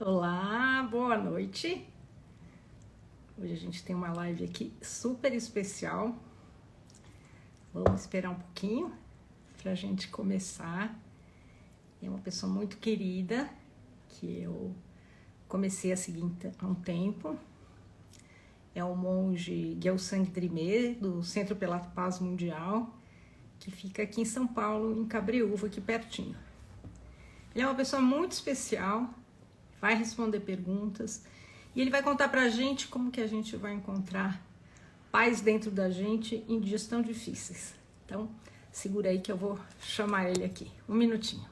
Olá, boa noite. Hoje a gente tem uma live aqui super especial. Vamos esperar um pouquinho para a gente começar. É uma pessoa muito querida que eu comecei a seguir há um tempo. É o monge Gyaltsang Drimé, do Centro pela Paz Mundial, que fica aqui em São Paulo, em Cabreúva, aqui pertinho. Ele é uma pessoa muito especial, vai responder perguntas e ele vai contar pra gente como que a gente vai encontrar paz dentro da gente em dias tão difíceis. Então, segura aí que eu vou chamar ele aqui. Um minutinho.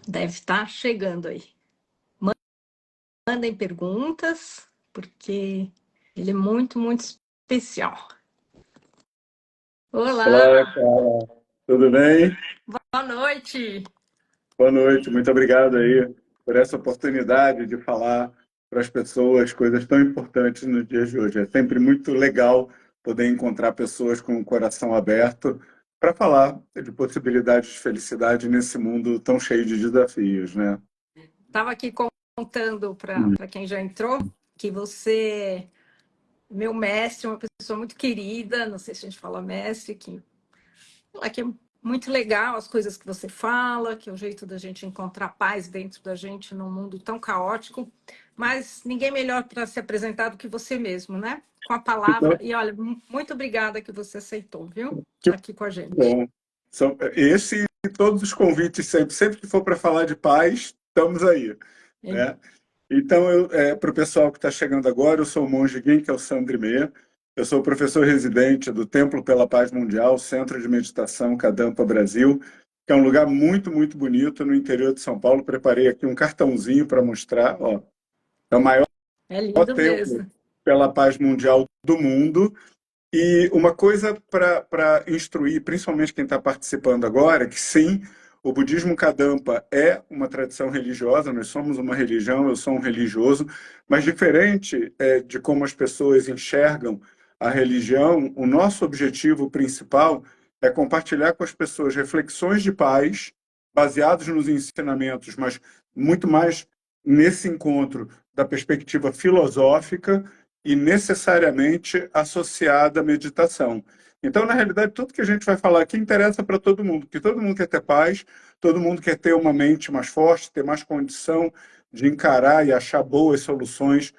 Deve estar chegando aí. Mandem perguntas, porque ele é muito, muito especial. Olá, Olá, Carla. Tudo bem? boa noite. Boa noite. Muito obrigado aí por essa oportunidade de falar para as pessoas coisas tão importantes nos dias de hoje. É sempre muito legal poder encontrar pessoas com o coração aberto para falar de possibilidades de felicidade nesse mundo tão cheio de desafios, né? Estava aqui contando para quem já entrou que você, meu mestre, uma pessoa muito querida, não sei se a gente fala mestre, que é muito legal as coisas que você fala, que é o jeito da gente encontrar paz dentro da gente num mundo tão caótico, mas ninguém melhor para se apresentar do que você mesmo, né? Com a palavra. Então, E olha, muito obrigada que você aceitou, viu? que Tá aqui com a gente. bom. Esse e todos os convites sempre que for para falar de paz, estamos aí, né? Então, para o pessoal que está chegando agora, eu sou o monge Genkel Sandrimé, eu sou professor residente do Templo pela Paz Mundial, Centro de Meditação Kadampa Brasil, que é um lugar muito, muito bonito no interior de São Paulo. Preparei aqui um cartãozinho para mostrar. Ó, é o maior É lindo templo mesmo. pela paz mundial do mundo. E uma coisa para instruir, principalmente quem está participando agora, que sim, o budismo Kadampa é uma tradição religiosa, nós somos uma religião, eu sou um religioso, mas diferente de como as pessoas enxergam a religião, o nosso objetivo principal é compartilhar com as pessoas reflexões de paz, baseados nos ensinamentos, mas muito mais nesse encontro da perspectiva filosófica e necessariamente associada à meditação. Então, na realidade, tudo que a gente vai falar aqui interessa para todo mundo, porque todo mundo quer ter paz, todo mundo quer ter uma mente mais forte, ter mais condição de encarar e achar boas soluções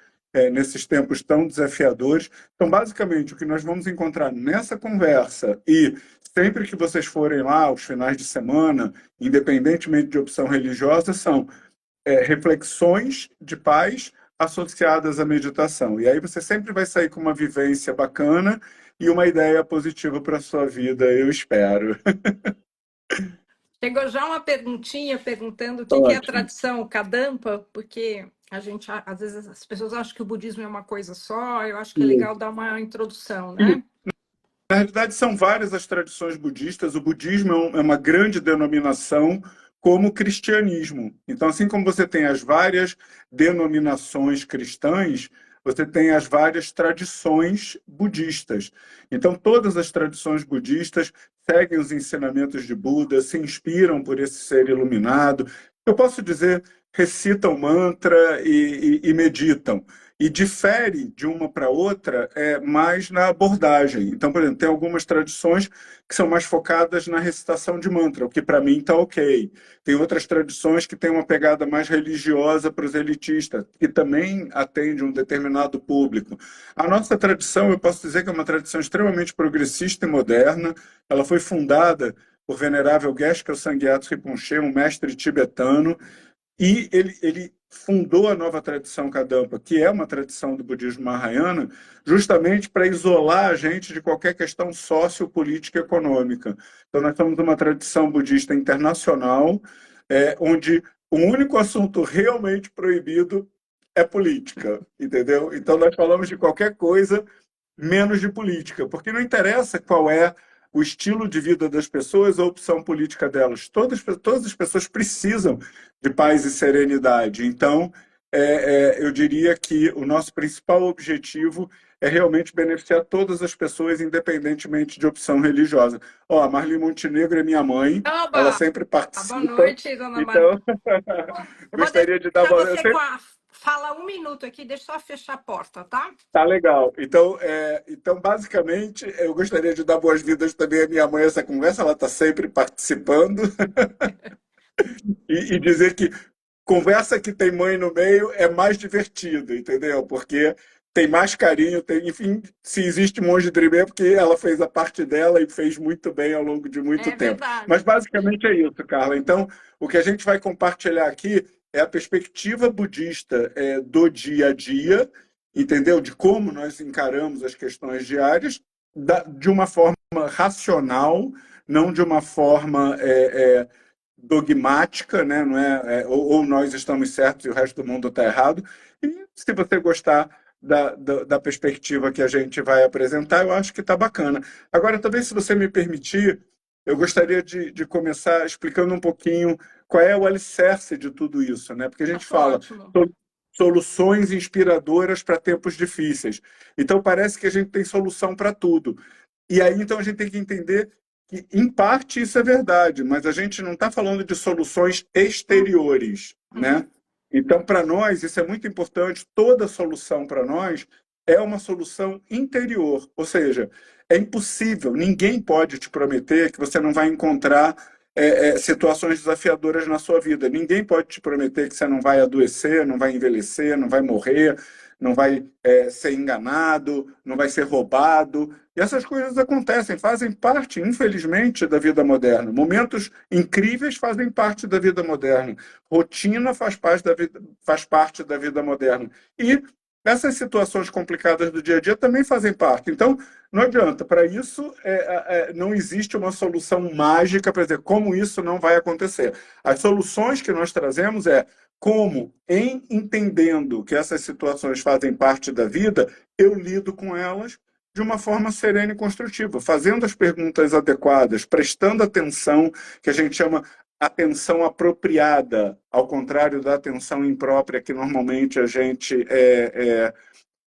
nesses tempos tão desafiadores. Então, basicamente, o que nós vamos encontrar nessa conversa e sempre que vocês forem lá, aos finais de semana, independentemente de opção religiosa, são reflexões de paz associadas à meditação. E aí você sempre vai sair com uma vivência bacana e uma ideia positiva para a sua vida, eu espero. Chegou já uma perguntinha perguntando o que é a Ótimo. tradição Kadampa, porque a gente, às vezes, as pessoas acham que o budismo é uma coisa só, eu acho que é legal dar uma introdução, né? Na realidade, são várias as tradições budistas. O budismo é uma grande denominação como o cristianismo. Então, assim como você tem as várias denominações cristãs, você tem as várias tradições budistas. Então, todas as tradições budistas seguem os ensinamentos de Buda, se inspiram por esse ser iluminado. Eu posso dizer, recitam mantra e meditam e difere de uma para outra mais na abordagem. Então, por exemplo, tem algumas tradições que são mais focadas na recitação de mantra, o que para mim está ok. Tem outras tradições que têm uma pegada mais religiosa para os elitistas, que também atende um determinado público. A nossa tradição, eu posso dizer que é uma tradição extremamente progressista e moderna. Ela foi fundada por venerável Geshe Sanghyatso Rinpoche, um mestre tibetano, e ele fundou a nova tradição Kadampa, que é uma tradição do budismo Mahayana, justamente para isolar a gente de qualquer questão sociopolítica e econômica. Então, nós somos uma tradição budista internacional, onde o único assunto realmente proibido é política, entendeu? Então, nós falamos de qualquer coisa menos de política, porque não interessa qual é o estilo de vida das pessoas, a opção política delas. Todas as pessoas precisam de paz e serenidade. Então, eu diria que o nosso principal objetivo é realmente beneficiar todas as pessoas, independentemente de opção religiosa. Ó, a Marli Montenegro é minha mãe, ela Oba! sempre Boa participa, noite, dona Maria. então Eu vou gostaria de dar deixar boa. você fala um minuto aqui, deixa eu só fechar a porta, tá? Tá legal. Então, basicamente, eu gostaria de dar boas-vindas também à minha mãe essa conversa, ela está sempre participando, e dizer que conversa que tem mãe no meio é mais divertido, entendeu? Porque tem mais carinho, enfim, se existe Monge Dream é porque ela fez a parte dela e fez muito bem ao longo de muito É tempo. verdade. Mas basicamente é isso, Carla. Então, o que a gente vai compartilhar aqui é a perspectiva budista do dia a dia, entendeu? De como nós encaramos as questões diárias de uma forma racional, não de uma forma dogmática, né? Não ou nós estamos certos e o resto do mundo está errado. E se você gostar da perspectiva que a gente vai apresentar, eu acho que está bacana. Agora, também, se você me permitir, eu gostaria de começar explicando um pouquinho qual é o alicerce de tudo isso, né? Porque a gente Acho fala ótimo. soluções inspiradoras para tempos difíceis. Então, parece que a gente tem solução para tudo. E aí, então, a gente tem que entender que, em parte, isso é verdade, mas a gente não está falando de soluções exteriores, Uhum. né? Então, para nós, isso é muito importante. Toda solução para nós é uma solução interior, ou seja, é impossível, ninguém pode te prometer que você não vai encontrar situações desafiadoras na sua vida. Ninguém pode te prometer que você não vai adoecer, não vai envelhecer, não vai morrer, não vai ser enganado, não vai ser roubado. E essas coisas acontecem, fazem parte, infelizmente, da vida moderna. Momentos incríveis fazem parte da vida moderna. Rotina faz parte da vida moderna. E essas situações complicadas do dia a dia também fazem parte. Então, não adianta. Para isso, não existe uma solução mágica para dizer como isso não vai acontecer. As soluções que nós trazemos como, em entendendo que essas situações fazem parte da vida, eu lido com elas de uma forma serena e construtiva, fazendo as perguntas adequadas, prestando atenção, que a gente chama atenção apropriada, ao contrário da atenção imprópria que normalmente a gente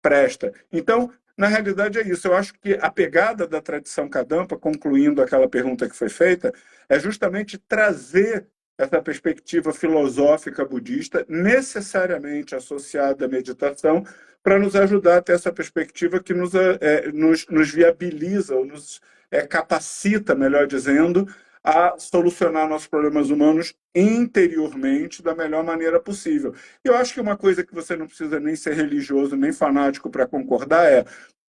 presta. Então, na realidade, é isso. Eu acho que a pegada da tradição Kadampa, concluindo aquela pergunta que foi feita, é justamente trazer essa perspectiva filosófica budista, necessariamente associada à meditação, para nos ajudar a ter essa perspectiva que nos viabiliza, ou nos capacita, melhor dizendo, a solucionar nossos problemas humanos interiormente da melhor maneira possível. Eu acho que uma coisa que você não precisa nem ser religioso, nem fanático para concordar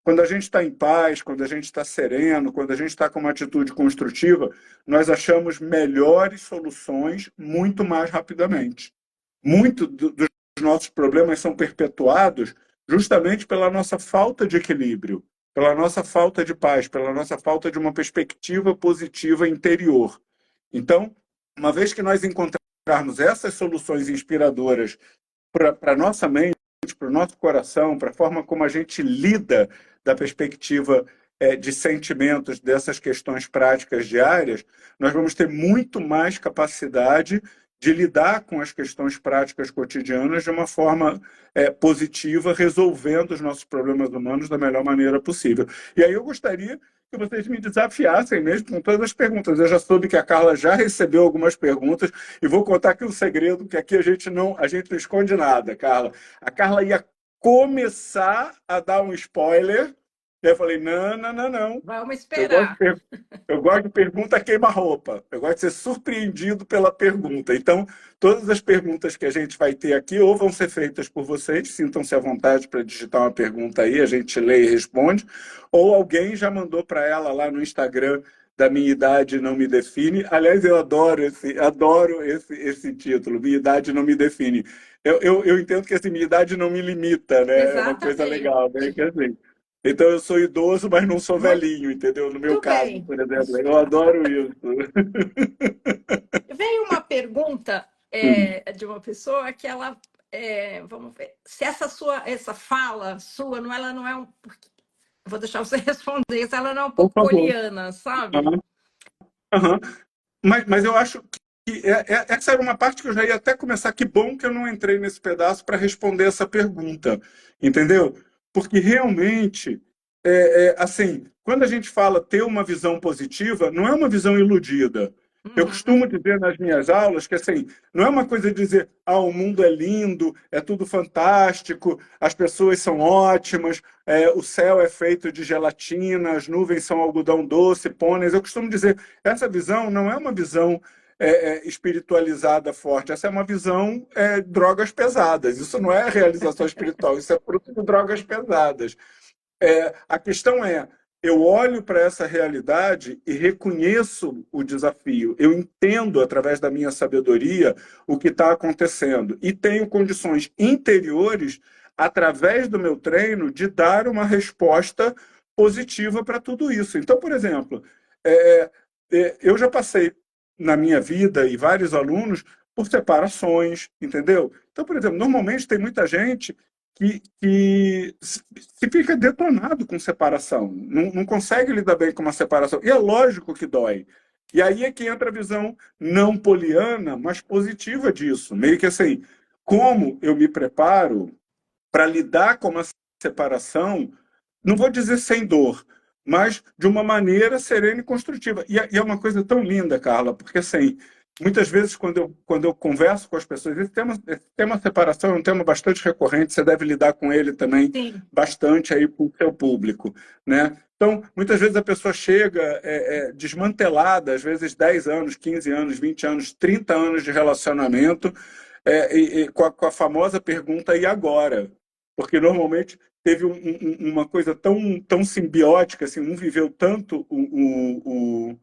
quando a gente está em paz, quando a gente está sereno, quando a gente está com uma atitude construtiva, nós achamos melhores soluções muito mais rapidamente. Muito dos nossos problemas são perpetuados justamente pela nossa falta de equilíbrio, pela nossa falta de paz, pela nossa falta de uma perspectiva positiva interior. Então, uma vez que nós encontrarmos essas soluções inspiradoras para a nossa mente, para o nosso coração, para a forma como a gente lida da perspectiva de sentimentos dessas questões práticas diárias, nós vamos ter muito mais capacidade de lidar com as questões práticas cotidianas de uma forma positiva, resolvendo os nossos problemas humanos da melhor maneira possível. E aí eu gostaria que vocês me desafiassem mesmo com todas as perguntas. Eu já soube que a Carla já recebeu algumas perguntas e vou contar aqui um segredo, que aqui a gente não esconde nada, Carla. A Carla ia começar a dar um spoiler, e eu falei, não, não, não, não. Vamos Eu gosto esperar. de, eu gosto de pergunta queima-roupa. Eu gosto de ser surpreendido pela pergunta. Então, todas as perguntas que a gente vai ter aqui ou vão ser feitas por vocês, sintam-se à vontade para digitar uma pergunta aí, a gente lê e responde, ou alguém já mandou para ela lá no Instagram da Minha Idade Não Me Define. Aliás, eu adoro esse título, Minha Idade Não Me Define. Eu entendo que assim, minha idade não me limita, né? É uma coisa legal, né? Exatamente. Que, assim, então eu sou idoso, mas não sou Muito velhinho, entendeu? No meu caso, bem. por exemplo. Eu adoro isso. Veio uma pergunta de uma pessoa que ela, vamos ver, se essa fala sua, não, ela não é um, vou deixar você responder, se ela não é um Por pouco favor. poliana, sabe? Aham, aham. Mas eu acho que essa era uma parte que eu já ia até começar. Que bom que eu não entrei nesse pedaço para responder essa pergunta, entendeu? porque realmente, assim, quando a gente fala ter uma visão positiva, não é uma visão iludida. Eu Uhum. costumo dizer nas minhas aulas que assim, não é uma coisa de dizer, o mundo é lindo, é tudo fantástico, as pessoas são ótimas, o céu é feito de gelatina, as nuvens são algodão doce, pôneis. Eu costumo dizer, essa visão não é uma visão espiritualizada forte, essa é uma visão drogas pesadas. Isso não é realização espiritual, isso é fruto de drogas pesadas. A questão é, eu olho para essa realidade e reconheço o desafio. Eu entendo, através da minha sabedoria, o que está acontecendo. E tenho condições interiores, através do meu treino, de dar uma resposta positiva para tudo isso. Então, por exemplo, eu já passei na minha vida, e vários alunos, por separações, entendeu? Então, por exemplo, normalmente tem muita gente que se fica detonado com separação, não consegue lidar bem com uma separação. E é lógico que dói. E aí é que entra a visão não poliana, mas positiva disso. Meio que assim, como eu me preparo para lidar com uma separação, não vou dizer sem dor, mas de uma maneira serena e construtiva. E é uma coisa tão linda, Carla, porque assim, muitas vezes quando eu converso com as pessoas, esse tema separação é um tema bastante recorrente, você deve lidar com ele também Sim. bastante aí com o seu público, né? Então, muitas vezes a pessoa chega desmantelada, às vezes 10 anos, 15 anos, 20 anos, 30 anos de relacionamento, com a famosa pergunta, e agora? Porque normalmente teve uma coisa tão simbiótica, assim, um viveu tanto o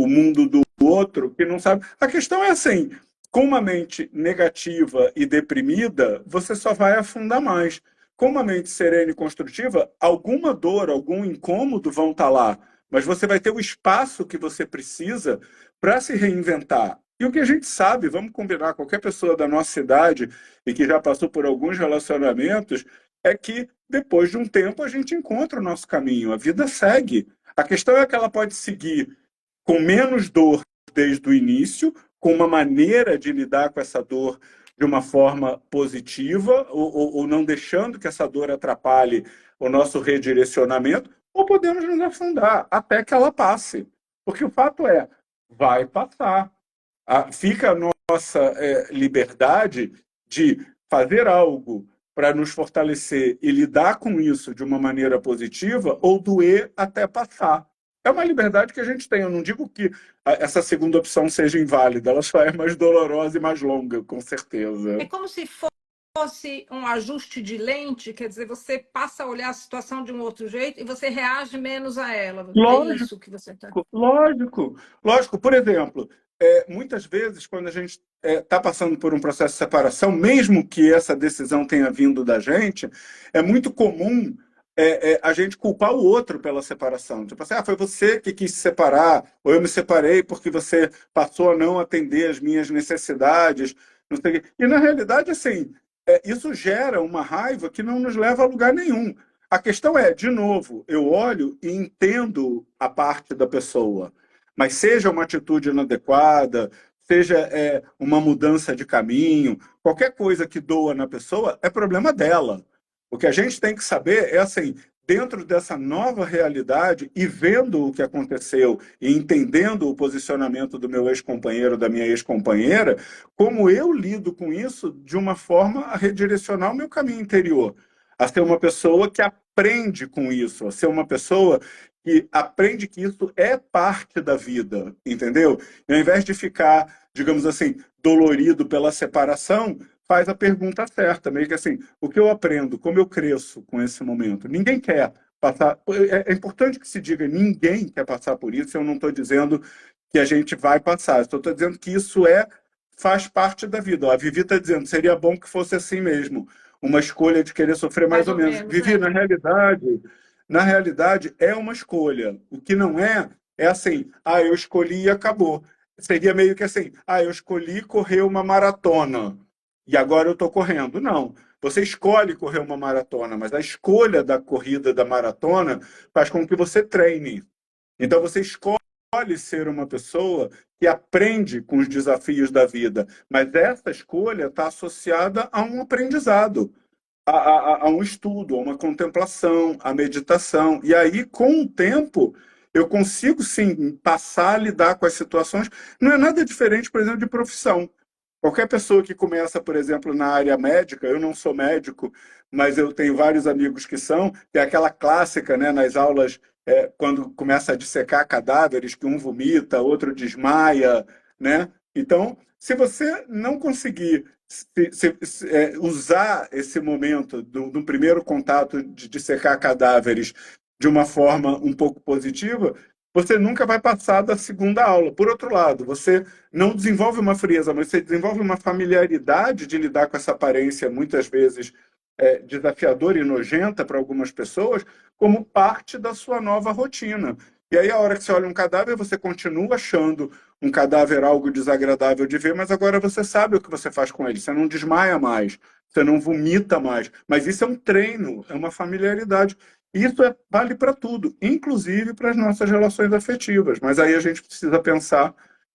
mundo do outro que não sabe. A questão é assim, com uma mente negativa e deprimida, você só vai afundar mais. Com uma mente serena e construtiva, alguma dor, algum incômodo vão estar lá, mas você vai ter o espaço que você precisa para se reinventar. E o que a gente sabe, vamos combinar, qualquer pessoa da nossa idade e que já passou por alguns relacionamentos, é que depois de um tempo a gente encontra o nosso caminho, a vida segue. A questão é que ela pode seguir com menos dor desde o início, com uma maneira de lidar com essa dor de uma forma positiva, ou não deixando que essa dor atrapalhe o nosso redirecionamento, ou podemos nos afundar até que ela passe. Porque o fato é, vai passar. Fica a nossa liberdade de fazer algo para nos fortalecer e lidar com isso de uma maneira positiva ou doer até passar. É uma liberdade que a gente tem. Eu não digo que essa segunda opção seja inválida, ela só é mais dolorosa e mais longa, com certeza. É como se fosse um ajuste de lente, quer dizer, você passa a olhar a situação de um outro jeito e você reage menos a ela. É Lógico, isso que você está. lógico, lógico. Por exemplo, muitas vezes, quando a gente está passando por um processo de separação, mesmo que essa decisão tenha vindo da gente, é muito comum a gente culpar o outro pela separação. Tipo assim, foi você que quis se separar, ou eu me separei porque você passou a não atender as minhas necessidades, não sei o quê. E, na realidade, assim, isso gera uma raiva que não nos leva a lugar nenhum. A questão é, de novo, eu olho e entendo a parte da pessoa, mas seja uma atitude inadequada, seja uma mudança de caminho, qualquer coisa que doa na pessoa é problema dela. O que a gente tem que saber é assim, dentro dessa nova realidade e vendo o que aconteceu e entendendo o posicionamento do meu ex-companheiro, da minha ex-companheira, como eu lido com isso de uma forma a redirecionar o meu caminho interior, a ser uma pessoa que aprende com isso, a ser uma pessoa que aprende que isso é parte da vida, entendeu? E ao invés de ficar, digamos assim, dolorido pela separação, faz a pergunta certa, meio que assim, o que eu aprendo, como eu cresço com esse momento? Ninguém quer passar, é importante que se diga, ninguém quer passar por isso, eu não estou dizendo que a gente vai passar, estou dizendo que isso faz parte da vida. Ó, a Vivi está dizendo, seria bom que fosse assim mesmo, uma escolha de querer sofrer mais Mais ou ou menos. menos, Vivi, é. na realidade é uma escolha. O que não é assim, eu escolhi e acabou. Seria meio que assim, eu escolhi correr uma maratona e agora eu estou correndo. Não. Você escolhe correr uma maratona, mas a escolha da corrida da maratona faz com que você treine. Então você escolhe ser uma pessoa que aprende com os desafios da vida, mas essa escolha está associada a um aprendizado. a um estudo, a uma contemplação, a meditação. E aí, com o tempo, eu consigo sim passar a lidar com as situações. Não é nada diferente, por exemplo, de profissão. Qualquer pessoa que começa, por exemplo, na área médica, eu não sou médico, mas eu tenho vários amigos que são, que é aquela clássica, né, nas aulas, quando começa a dissecar cadáveres, que um vomita, outro desmaia, né? Então, se você não conseguir usar esse momento do primeiro contato de dissecar cadáveres de uma forma um pouco positiva, você nunca vai passar da segunda aula. Por outro lado, você não desenvolve uma frieza, mas você desenvolve uma familiaridade de lidar com essa aparência, muitas vezes desafiadora e nojenta para algumas pessoas, como parte da sua nova rotina. E aí, a hora que você olha um cadáver, você continua achando um cadáver algo desagradável de ver, mas agora você sabe o que você faz com ele. Você não desmaia mais, você não vomita mais. Mas isso é um treino, é uma familiaridade. Isso vale para tudo, inclusive para as nossas relações afetivas. Mas aí a gente precisa pensar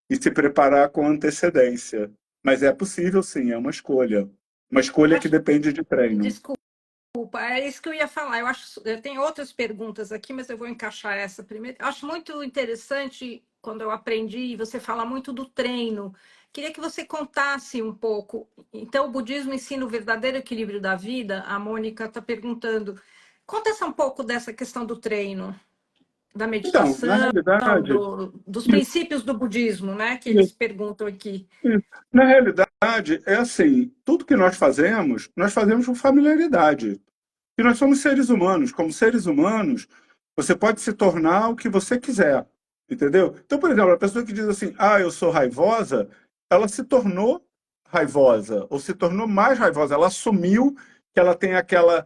e se preparar com antecedência. Mas é possível, sim, é uma escolha. Uma escolha que Acho, depende de treino. desculpa, é isso que eu ia falar. Eu tenho outras perguntas aqui, mas eu vou encaixar essa primeiro. Eu acho muito interessante quando eu aprendi, e você fala muito do treino. Queria que você contasse um pouco. Então, o budismo ensina o verdadeiro equilíbrio da vida? A Mônica está perguntando. Conta um pouco dessa questão do treino, da Então, na meditação, realidade, dos princípios do budismo, né? Que eles isso, perguntam aqui. isso. Na realidade, é assim, tudo que nós fazemos com familiaridade. E nós somos seres humanos. Como seres humanos, você pode se tornar o que você quiser, entendeu? Então, por exemplo, a pessoa que diz assim, eu sou raivosa, ela se tornou raivosa, ou se tornou mais raivosa. Ela assumiu que ela tem aquela,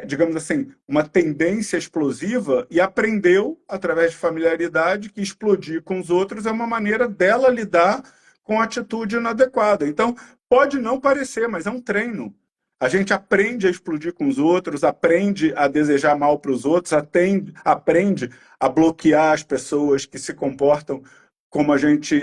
digamos assim, uma tendência explosiva e aprendeu, através de familiaridade, que explodir com os outros é uma maneira dela lidar com a atitude inadequada. Então, pode não parecer, mas é um treino. A gente aprende a explodir com os outros, aprende a desejar mal para os outros, aprende a bloquear as pessoas que se comportam como a gente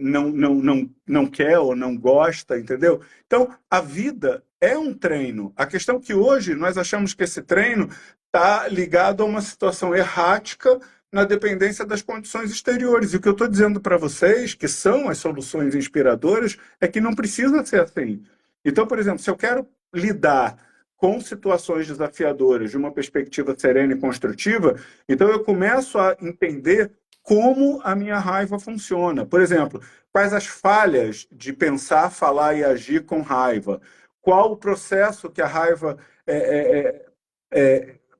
não quer ou não gosta, entendeu? Então, a vida é um treino. A questão é que hoje nós achamos que esse treino está ligado a uma situação errática na dependência das condições exteriores. E o que eu estou dizendo para vocês, que são as soluções inspiradoras, é que não precisa ser assim. Então, por exemplo, se eu quero lidar com situações desafiadoras de uma perspectiva serena e construtiva, então eu começo a entender como a minha raiva funciona. Por exemplo, quais as falhas de pensar, falar e agir com raiva? Qual o processo que a raiva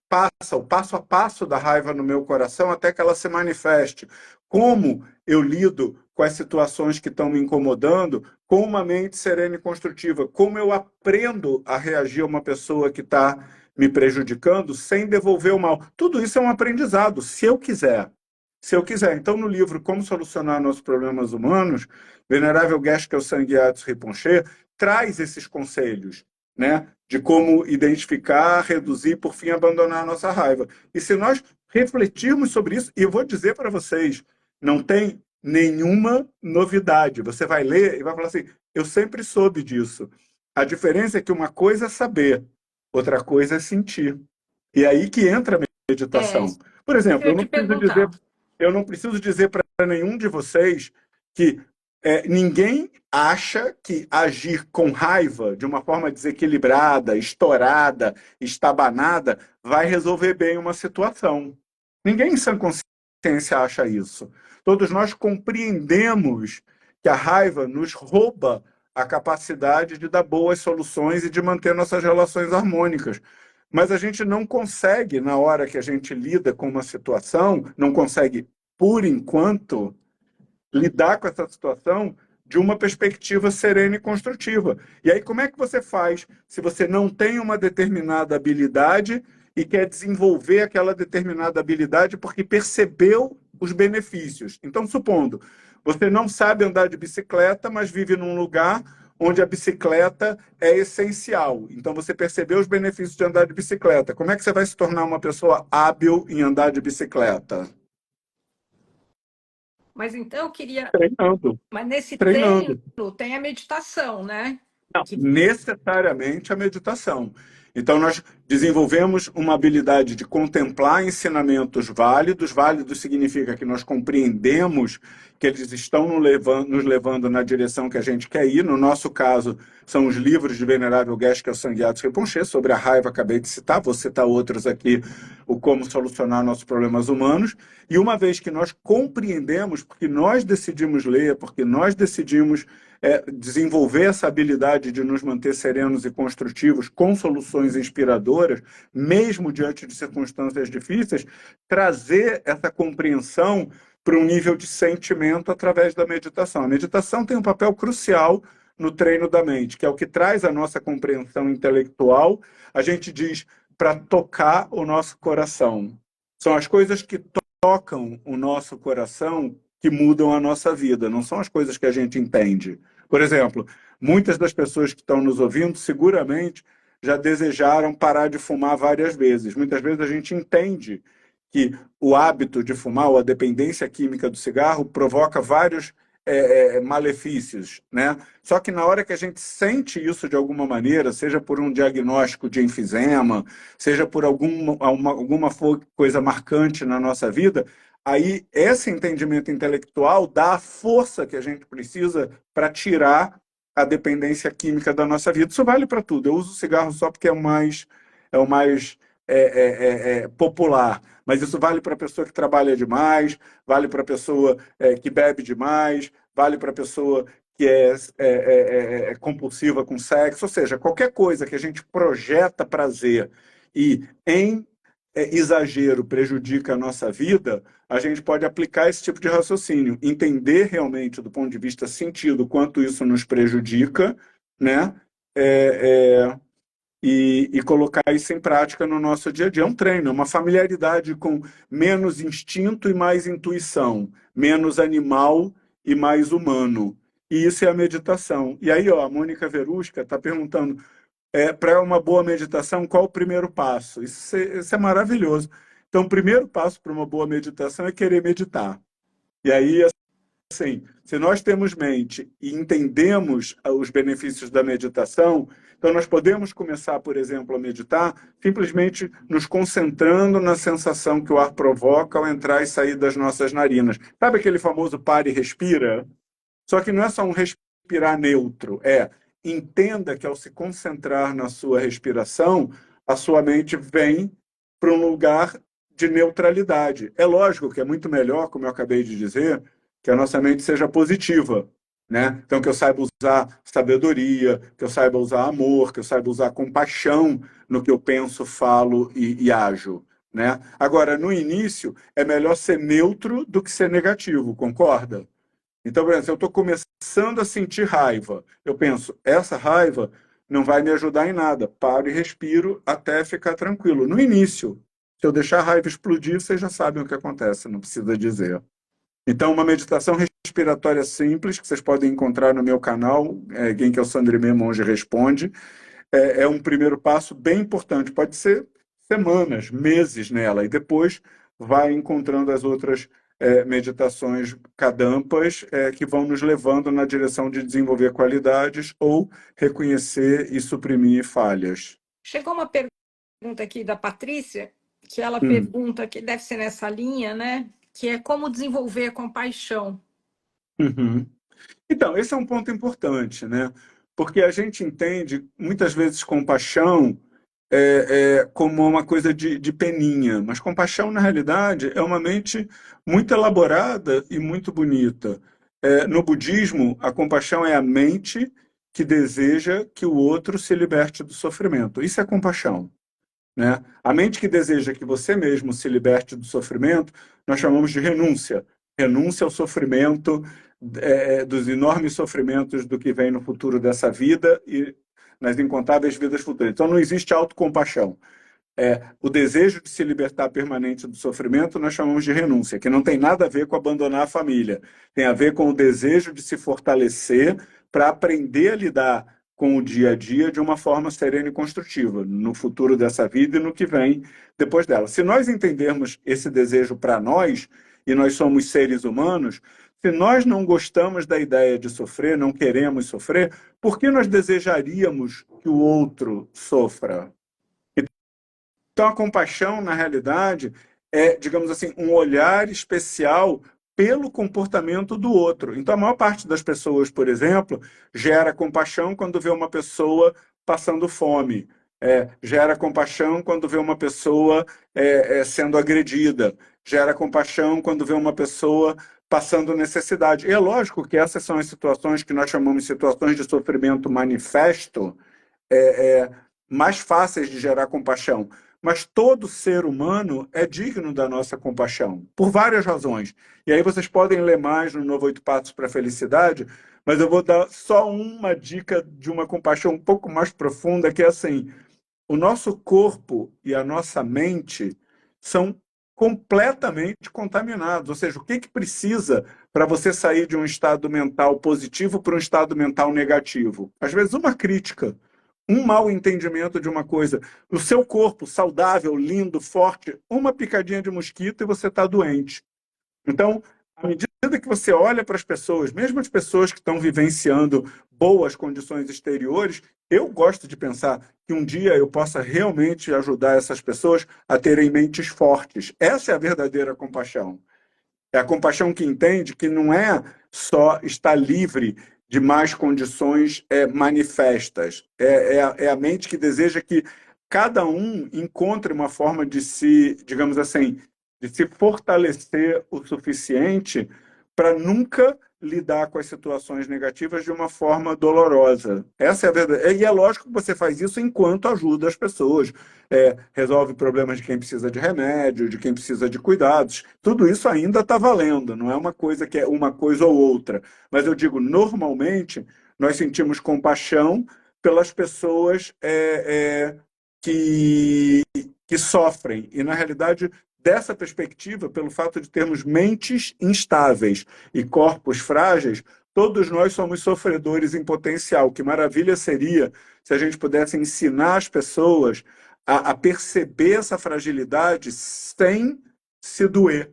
passa, o passo a passo da raiva no meu coração até que ela se manifeste? Como eu lido com as situações que estão me incomodando com uma mente serena e construtiva? Como eu aprendo a reagir a uma pessoa que está me prejudicando sem devolver o mal? Tudo isso é um aprendizado, se eu quiser. Se eu quiser. Então, no livro Como Solucionar Nossos Problemas Humanos, Venerável Geshe Sangyatso Rinpoche traz esses conselhos, né, de como identificar, reduzir e, por fim, abandonar a nossa raiva. E se nós refletirmos sobre isso, e eu vou dizer para vocês, não tem nenhuma novidade. Você vai ler e vai falar assim: eu sempre soube disso. A diferença é que uma coisa é saber, outra coisa é sentir. E é aí que entra a É, meditação. isso Por que eu exemplo, ia te perguntar. eu não preciso dizer para nenhum de vocês que ninguém acha que agir com raiva, de uma forma desequilibrada, estourada, estabanada, vai resolver bem uma situação. Ninguém em sã consciência acha isso. Todos nós compreendemos que a raiva nos rouba a capacidade de dar boas soluções e de manter nossas relações harmônicas. Mas a gente não consegue, na hora que a gente lida com uma situação, não consegue, por enquanto, lidar com essa situação de uma perspectiva serena e construtiva. E aí, como é que você faz se você não tem uma determinada habilidade e quer desenvolver aquela determinada habilidade porque percebeu os benefícios? Então, supondo, você não sabe andar de bicicleta, mas vive num lugar onde a bicicleta é essencial. Então, você percebeu os benefícios de andar de bicicleta. Como é que você vai se tornar uma pessoa hábil em andar de bicicleta? Mas então eu queria. Treinando, Mas nesse treino treinando. tem a meditação, né? Não, Que necessariamente a meditação. Então, nós desenvolvemos uma habilidade de contemplar ensinamentos válidos. Válidos significa que nós compreendemos que eles estão nos levando na direção que a gente quer ir. No nosso caso, são os livros de Venerável Geshe Sangyal Rinpoche, sobre a raiva, acabei de citar, vou citar outros aqui, o como solucionar nossos problemas humanos. E uma vez que nós compreendemos, porque nós decidimos ler, porque nós decidimos desenvolver essa habilidade de nos manter serenos e construtivos com soluções inspiradoras, mesmo diante de circunstâncias difíceis, trazer essa compreensão para um nível de sentimento através da meditação. A meditação tem um papel crucial no treino da mente, que é o que traz a nossa compreensão intelectual, a gente diz, para tocar o nosso coração. São as coisas que tocam o nosso coração que mudam a nossa vida, não são as coisas que a gente entende. Por exemplo, muitas das pessoas que estão nos ouvindo seguramente já desejaram parar de fumar várias vezes. Muitas vezes a gente entende que o hábito de fumar ou a dependência química do cigarro provoca vários malefícios, né? Só que na hora que a gente sente isso de alguma maneira, seja por um diagnóstico de enfisema, seja por alguma coisa marcante na nossa vida, aí esse entendimento intelectual dá a força que a gente precisa para tirar a dependência química da nossa vida. Isso vale para tudo. Eu uso o cigarro só porque é o mais popular, mas isso vale para a pessoa que trabalha demais, vale para a pessoa que bebe demais, vale para a pessoa que é compulsiva com sexo, ou seja, qualquer coisa que a gente projeta prazer e em exagero prejudica a nossa vida, a gente pode aplicar esse tipo de raciocínio, entender realmente do ponto de vista sentido quanto isso nos prejudica, né? E colocar isso em prática no nosso dia a dia. É um treino, é uma familiaridade com menos instinto e mais intuição, menos animal e mais humano. E isso é a meditação. E aí, ó, a Mônica Verusca está perguntando, para uma boa meditação, qual o primeiro passo? Isso é maravilhoso. Então, o primeiro passo para uma boa meditação é querer meditar. E aí, assim, se nós temos mente e entendemos os benefícios da meditação, então nós podemos começar, por exemplo, a meditar simplesmente nos concentrando na sensação que o ar provoca ao entrar e sair das nossas narinas. Sabe aquele famoso pare e respira? Só que não é só um respirar neutro, entenda que ao se concentrar na sua respiração, a sua mente vem para um lugar de neutralidade. É lógico que é muito melhor, como eu acabei de dizer, que a nossa mente seja positiva, né? Então, que eu saiba usar sabedoria, que eu saiba usar amor, que eu saiba usar compaixão no que eu penso, falo e ajo, né? Agora, no início, é melhor ser neutro do que ser negativo, concorda? Então, por exemplo, se eu estou começando a sentir raiva, eu penso, essa raiva não vai me ajudar em nada. Paro e respiro até ficar tranquilo. No início, se eu deixar a raiva explodir, vocês já sabem o que acontece, não precisa dizer. Então, uma meditação respiratória simples, que vocês podem encontrar no meu canal, Genki Sandrime Monge Responde, é um primeiro passo bem importante. Pode ser semanas, meses nela, e depois vai encontrando as outras meditações cadampas que vão nos levando na direção de desenvolver qualidades ou reconhecer e suprimir falhas. Chegou uma pergunta aqui da Patrícia, que ela pergunta, que deve ser nessa linha, né? Que é como desenvolver a compaixão. Uhum. Então, esse é um ponto importante, né? Porque a gente entende, muitas vezes, compaixão como uma coisa de peninha, mas compaixão, na realidade, é uma mente muito elaborada e muito bonita. No budismo, a compaixão é a mente que deseja que o outro se liberte do sofrimento. Isso é compaixão, né? A mente que deseja que você mesmo se liberte do sofrimento, nós chamamos de renúncia. Renúncia ao sofrimento, dos enormes sofrimentos do que vem no futuro dessa vida e nas incontáveis vidas futuras. Então, não existe autocompaixão. O desejo de se libertar permanente do sofrimento nós chamamos de renúncia, que não tem nada a ver com abandonar a família. Tem a ver com o desejo de se fortalecer para aprender a lidar com o dia a dia de uma forma serena e construtiva, no futuro dessa vida e no que vem depois dela. Se nós entendermos esse desejo para nós, e nós somos seres humanos, se nós não gostamos da ideia de sofrer, não queremos sofrer, por que nós desejaríamos que o outro sofra? Então, a compaixão, na realidade, é, digamos assim, um olhar especial pelo comportamento do outro. Então, a maior parte das pessoas, por exemplo, gera compaixão quando vê uma pessoa passando fome. Gera compaixão quando vê uma pessoa sendo agredida. Gera compaixão quando vê uma pessoa passando necessidade. E é lógico que essas são as situações que nós chamamos de situações de sofrimento manifesto, é, mais fáceis de gerar compaixão. Mas todo ser humano é digno da nossa compaixão, por várias razões. E aí vocês podem ler mais no Novo Oito Passos para a Felicidade, mas eu vou dar só uma dica de uma compaixão um pouco mais profunda, que é assim: o nosso corpo e a nossa mente são completamente contaminados. Ou seja, o que precisa para você sair de um estado mental positivo para um estado mental negativo? Às vezes, uma crítica, um mau entendimento de uma coisa. O seu corpo saudável, lindo, forte, uma picadinha de mosquito e você está doente. Então, à medida que você olha para as pessoas, mesmo as pessoas que estão vivenciando boas condições exteriores, eu gosto de pensar que um dia eu possa realmente ajudar essas pessoas a terem mentes fortes. Essa é a verdadeira compaixão. É a compaixão que entende que não é só estar livre de más condições manifestas. É a mente que deseja que cada um encontre uma forma de se, digamos assim, de se fortalecer o suficiente para nunca lidar com as situações negativas de uma forma dolorosa. Essa é a verdade. E é lógico que você faz isso enquanto ajuda as pessoas. Resolve problemas de quem precisa de remédio, de quem precisa de cuidados. Tudo isso ainda está valendo, não é uma coisa que é uma coisa ou outra. Mas eu digo, normalmente, nós sentimos compaixão pelas pessoas que, que sofrem. E, na realidade, dessa perspectiva, pelo fato de termos mentes instáveis e corpos frágeis, todos nós somos sofredores em potencial. Que maravilha seria se a gente pudesse ensinar as pessoas a perceber essa fragilidade sem se doer,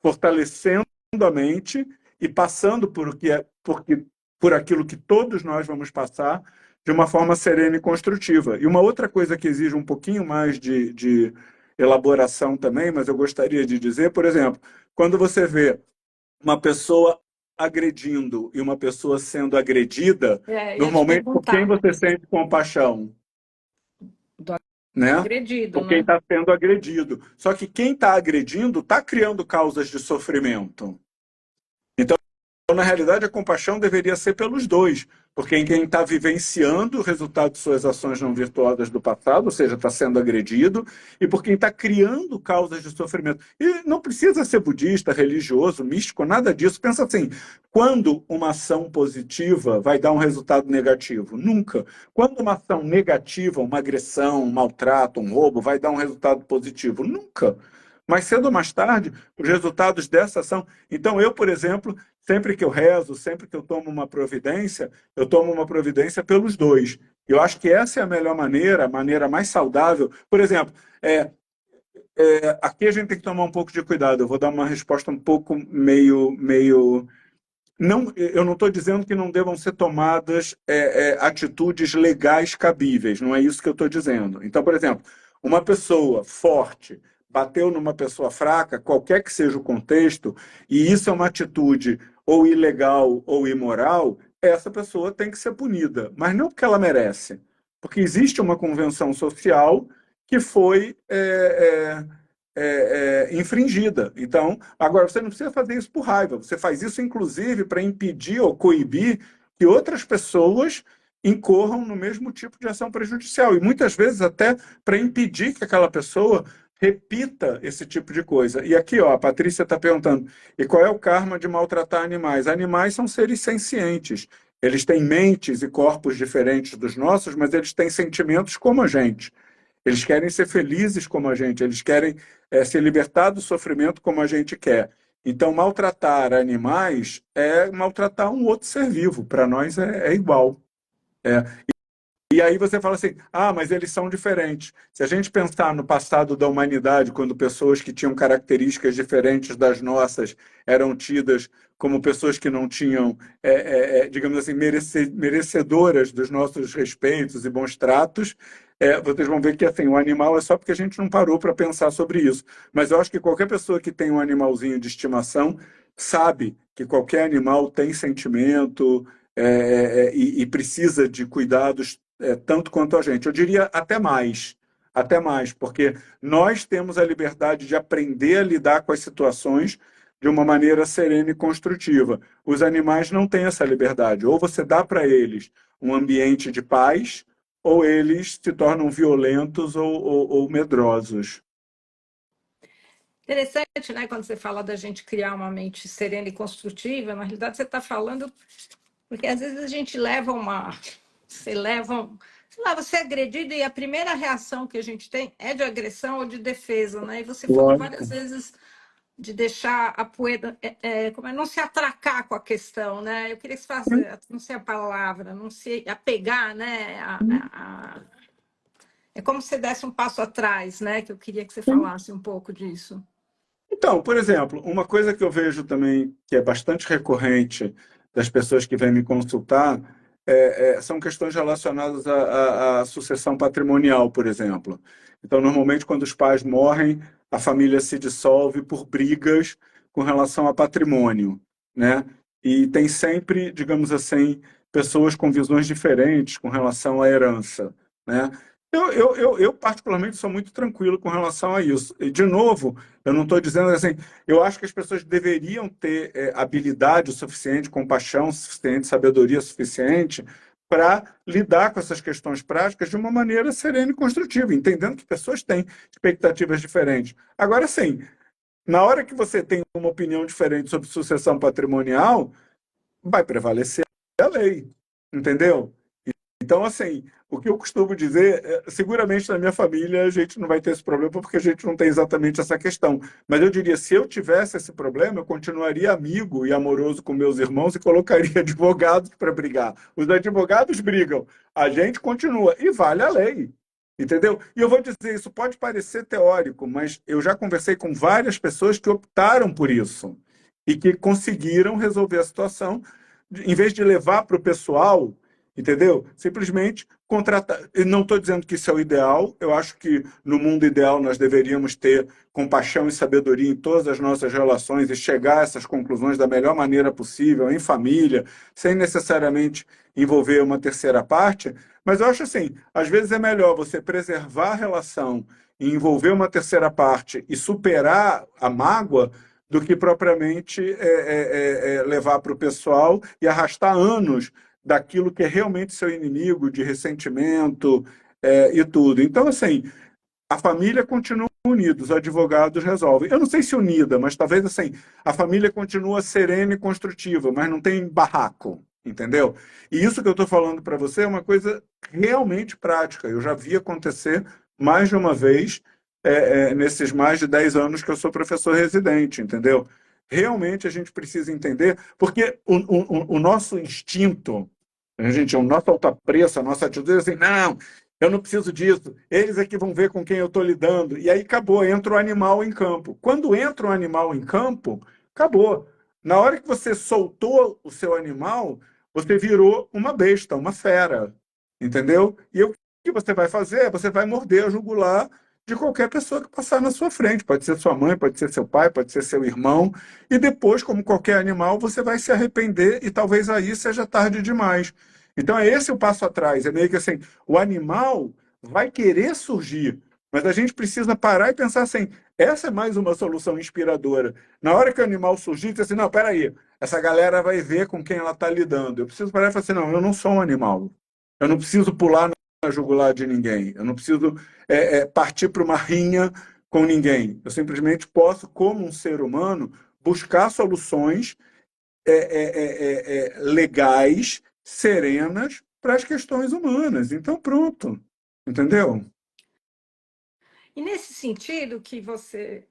fortalecendo a mente e passando por aquilo que todos nós vamos passar de uma forma serena e construtiva. E uma outra coisa que exige um pouquinho mais de elaboração também, mas eu gostaria de dizer, por exemplo, quando você vê uma pessoa agredindo e uma pessoa sendo agredida, Ia te normalmente por quem perguntar você sente compaixão? do Né? agredido, Por quem né? está sendo agredido. Só que quem está agredindo está criando causas de sofrimento. Então, na realidade, a compaixão deveria ser pelos dois, porque em quem está vivenciando o resultado de suas ações não virtuosas do passado, ou seja, está sendo agredido, e por quem está criando causas de sofrimento. E não precisa ser budista, religioso, místico, nada disso. Pensa assim, quando uma ação positiva vai dar um resultado negativo? Nunca. Quando uma ação negativa, uma agressão, um maltrato, um roubo, vai dar um resultado positivo? Nunca. Mais cedo ou mais tarde, os resultados dessa ação. Então, eu, por exemplo, sempre que eu rezo, sempre que eu tomo uma providência pelos dois. Eu acho que essa é a melhor maneira, a maneira mais saudável. Por exemplo, aqui a gente tem que tomar um pouco de cuidado. Eu vou dar uma resposta um pouco meio. Não, eu não estou dizendo que não devam ser tomadas atitudes legais cabíveis, não é isso que eu estou dizendo. Então, por exemplo, uma pessoa forte bateu numa pessoa fraca, qualquer que seja o contexto, e isso é uma atitude ou ilegal ou imoral, essa pessoa tem que ser punida, mas não porque ela merece, porque existe uma convenção social que foi infringida. Então, agora você não precisa fazer isso por raiva, você faz isso inclusive para impedir ou coibir que outras pessoas incorram no mesmo tipo de ação prejudicial e muitas vezes até para impedir que aquela pessoa repita esse tipo de coisa. E aqui, ó, a Patrícia está perguntando, e qual é o karma de maltratar animais? Animais são seres sencientes. Eles têm mentes e corpos diferentes dos nossos, mas eles têm sentimentos como a gente. Eles querem ser felizes como a gente, eles querem se libertar do sofrimento como a gente quer. Então, maltratar animais é maltratar um outro ser vivo. Para nós é igual. É. E aí você fala assim, mas eles são diferentes. Se a gente pensar no passado da humanidade, quando pessoas que tinham características diferentes das nossas eram tidas como pessoas que não tinham, digamos assim, merecedoras dos nossos respeitos e bons tratos, vocês vão ver que assim, o animal é só porque a gente não parou para pensar sobre isso. Mas eu acho que qualquer pessoa que tem um animalzinho de estimação sabe que qualquer animal tem sentimento, e precisa de cuidados, tanto quanto a gente. Eu diria até mais, porque nós temos a liberdade de aprender a lidar com as situações de uma maneira serena e construtiva. Os animais não têm essa liberdade. Ou você dá para eles um ambiente de paz, ou eles se tornam violentos ou medrosos. Interessante, né? Quando você fala da gente criar uma mente serena e construtiva, na realidade você está falando, porque às vezes a gente leva uma. Você leva um. Sei lá, você é agredido e a primeira reação que a gente tem é de agressão ou de defesa, né? E você falou várias Lógico. vezes de deixar a poeira, como é, não se atracar com a questão, né? Eu queria que você falasse, não sei a palavra, não se apegar, né? É como se você desse um passo atrás, né? Que eu queria que você falasse um pouco disso. Então, por exemplo, uma coisa que eu vejo também que é bastante recorrente das pessoas que vêm me consultar são questões relacionadas à sucessão patrimonial, por exemplo. Então, normalmente, quando os pais morrem, a família se dissolve por brigas com relação a patrimônio, né? E tem sempre, digamos assim, pessoas com visões diferentes com relação à herança, né? Eu particularmente, sou muito tranquilo com relação a isso. E, de novo, eu não estou dizendo assim, eu acho que as pessoas deveriam ter habilidade o suficiente, compaixão suficiente, sabedoria suficiente para lidar com essas questões práticas de uma maneira serena e construtiva, entendendo que pessoas têm expectativas diferentes. Agora, sim, na hora que você tem uma opinião diferente sobre sucessão patrimonial, vai prevalecer a lei, entendeu? Então, assim, o que eu costumo dizer, seguramente na minha família a gente não vai ter esse problema porque a gente não tem exatamente essa questão. Mas eu diria, se eu tivesse esse problema, eu continuaria amigo e amoroso com meus irmãos e colocaria advogados para brigar. Os advogados brigam, a gente continua e vale a lei. Entendeu? E eu vou dizer, isso pode parecer teórico, mas eu já conversei com várias pessoas que optaram por isso e que conseguiram resolver a situação, em vez de levar para o pessoal, entendeu? Simplesmente contratar. Eu não estou dizendo que isso é o ideal, eu acho que no mundo ideal nós deveríamos ter compaixão e sabedoria em todas as nossas relações e chegar a essas conclusões da melhor maneira possível, em família, sem necessariamente envolver uma terceira parte, mas eu acho assim, às vezes é melhor você preservar a relação e envolver uma terceira parte e superar a mágoa do que propriamente levar para o pessoal e arrastar anos daquilo que é realmente seu inimigo, de ressentimento e tudo. Então, assim, a família continua unida, os advogados resolvem. Eu não sei se unida, mas talvez assim, a família continua serena e construtiva, mas não tem barraco, entendeu? E isso que eu estou falando para você é uma coisa realmente prática. Eu já vi acontecer mais de uma vez nesses mais de 10 anos que eu sou professor residente, entendeu? Realmente a gente precisa entender, porque o nosso instinto, o nosso alta-preço, a nossa atitude é assim, não, eu não preciso disso. Eles é que vão ver com quem eu estou lidando. E aí acabou, entra o animal em campo. Quando entra o animal em campo, acabou. Na hora que você soltou o seu animal, você virou uma besta, uma fera. Entendeu? E o que você vai fazer? Você vai morder a jugular de qualquer pessoa que passar na sua frente. Pode ser sua mãe, pode ser seu pai, pode ser seu irmão. E depois, como qualquer animal, você vai se arrepender e talvez aí seja tarde demais. Então é esse o passo atrás. É meio que assim, o animal vai querer surgir, mas a gente precisa parar e pensar assim, essa é mais uma solução inspiradora. Na hora que o animal surgir, dizer assim, não, peraí, essa galera vai ver com quem ela está lidando. Eu preciso parar e falar assim, não, eu não sou um animal. Eu não preciso pular na jugular de ninguém. Eu não preciso partir para uma rinha com ninguém. Eu simplesmente posso, como um ser humano, buscar soluções legais, serenas para as questões humanas. Então, pronto. Entendeu? E nesse sentido que você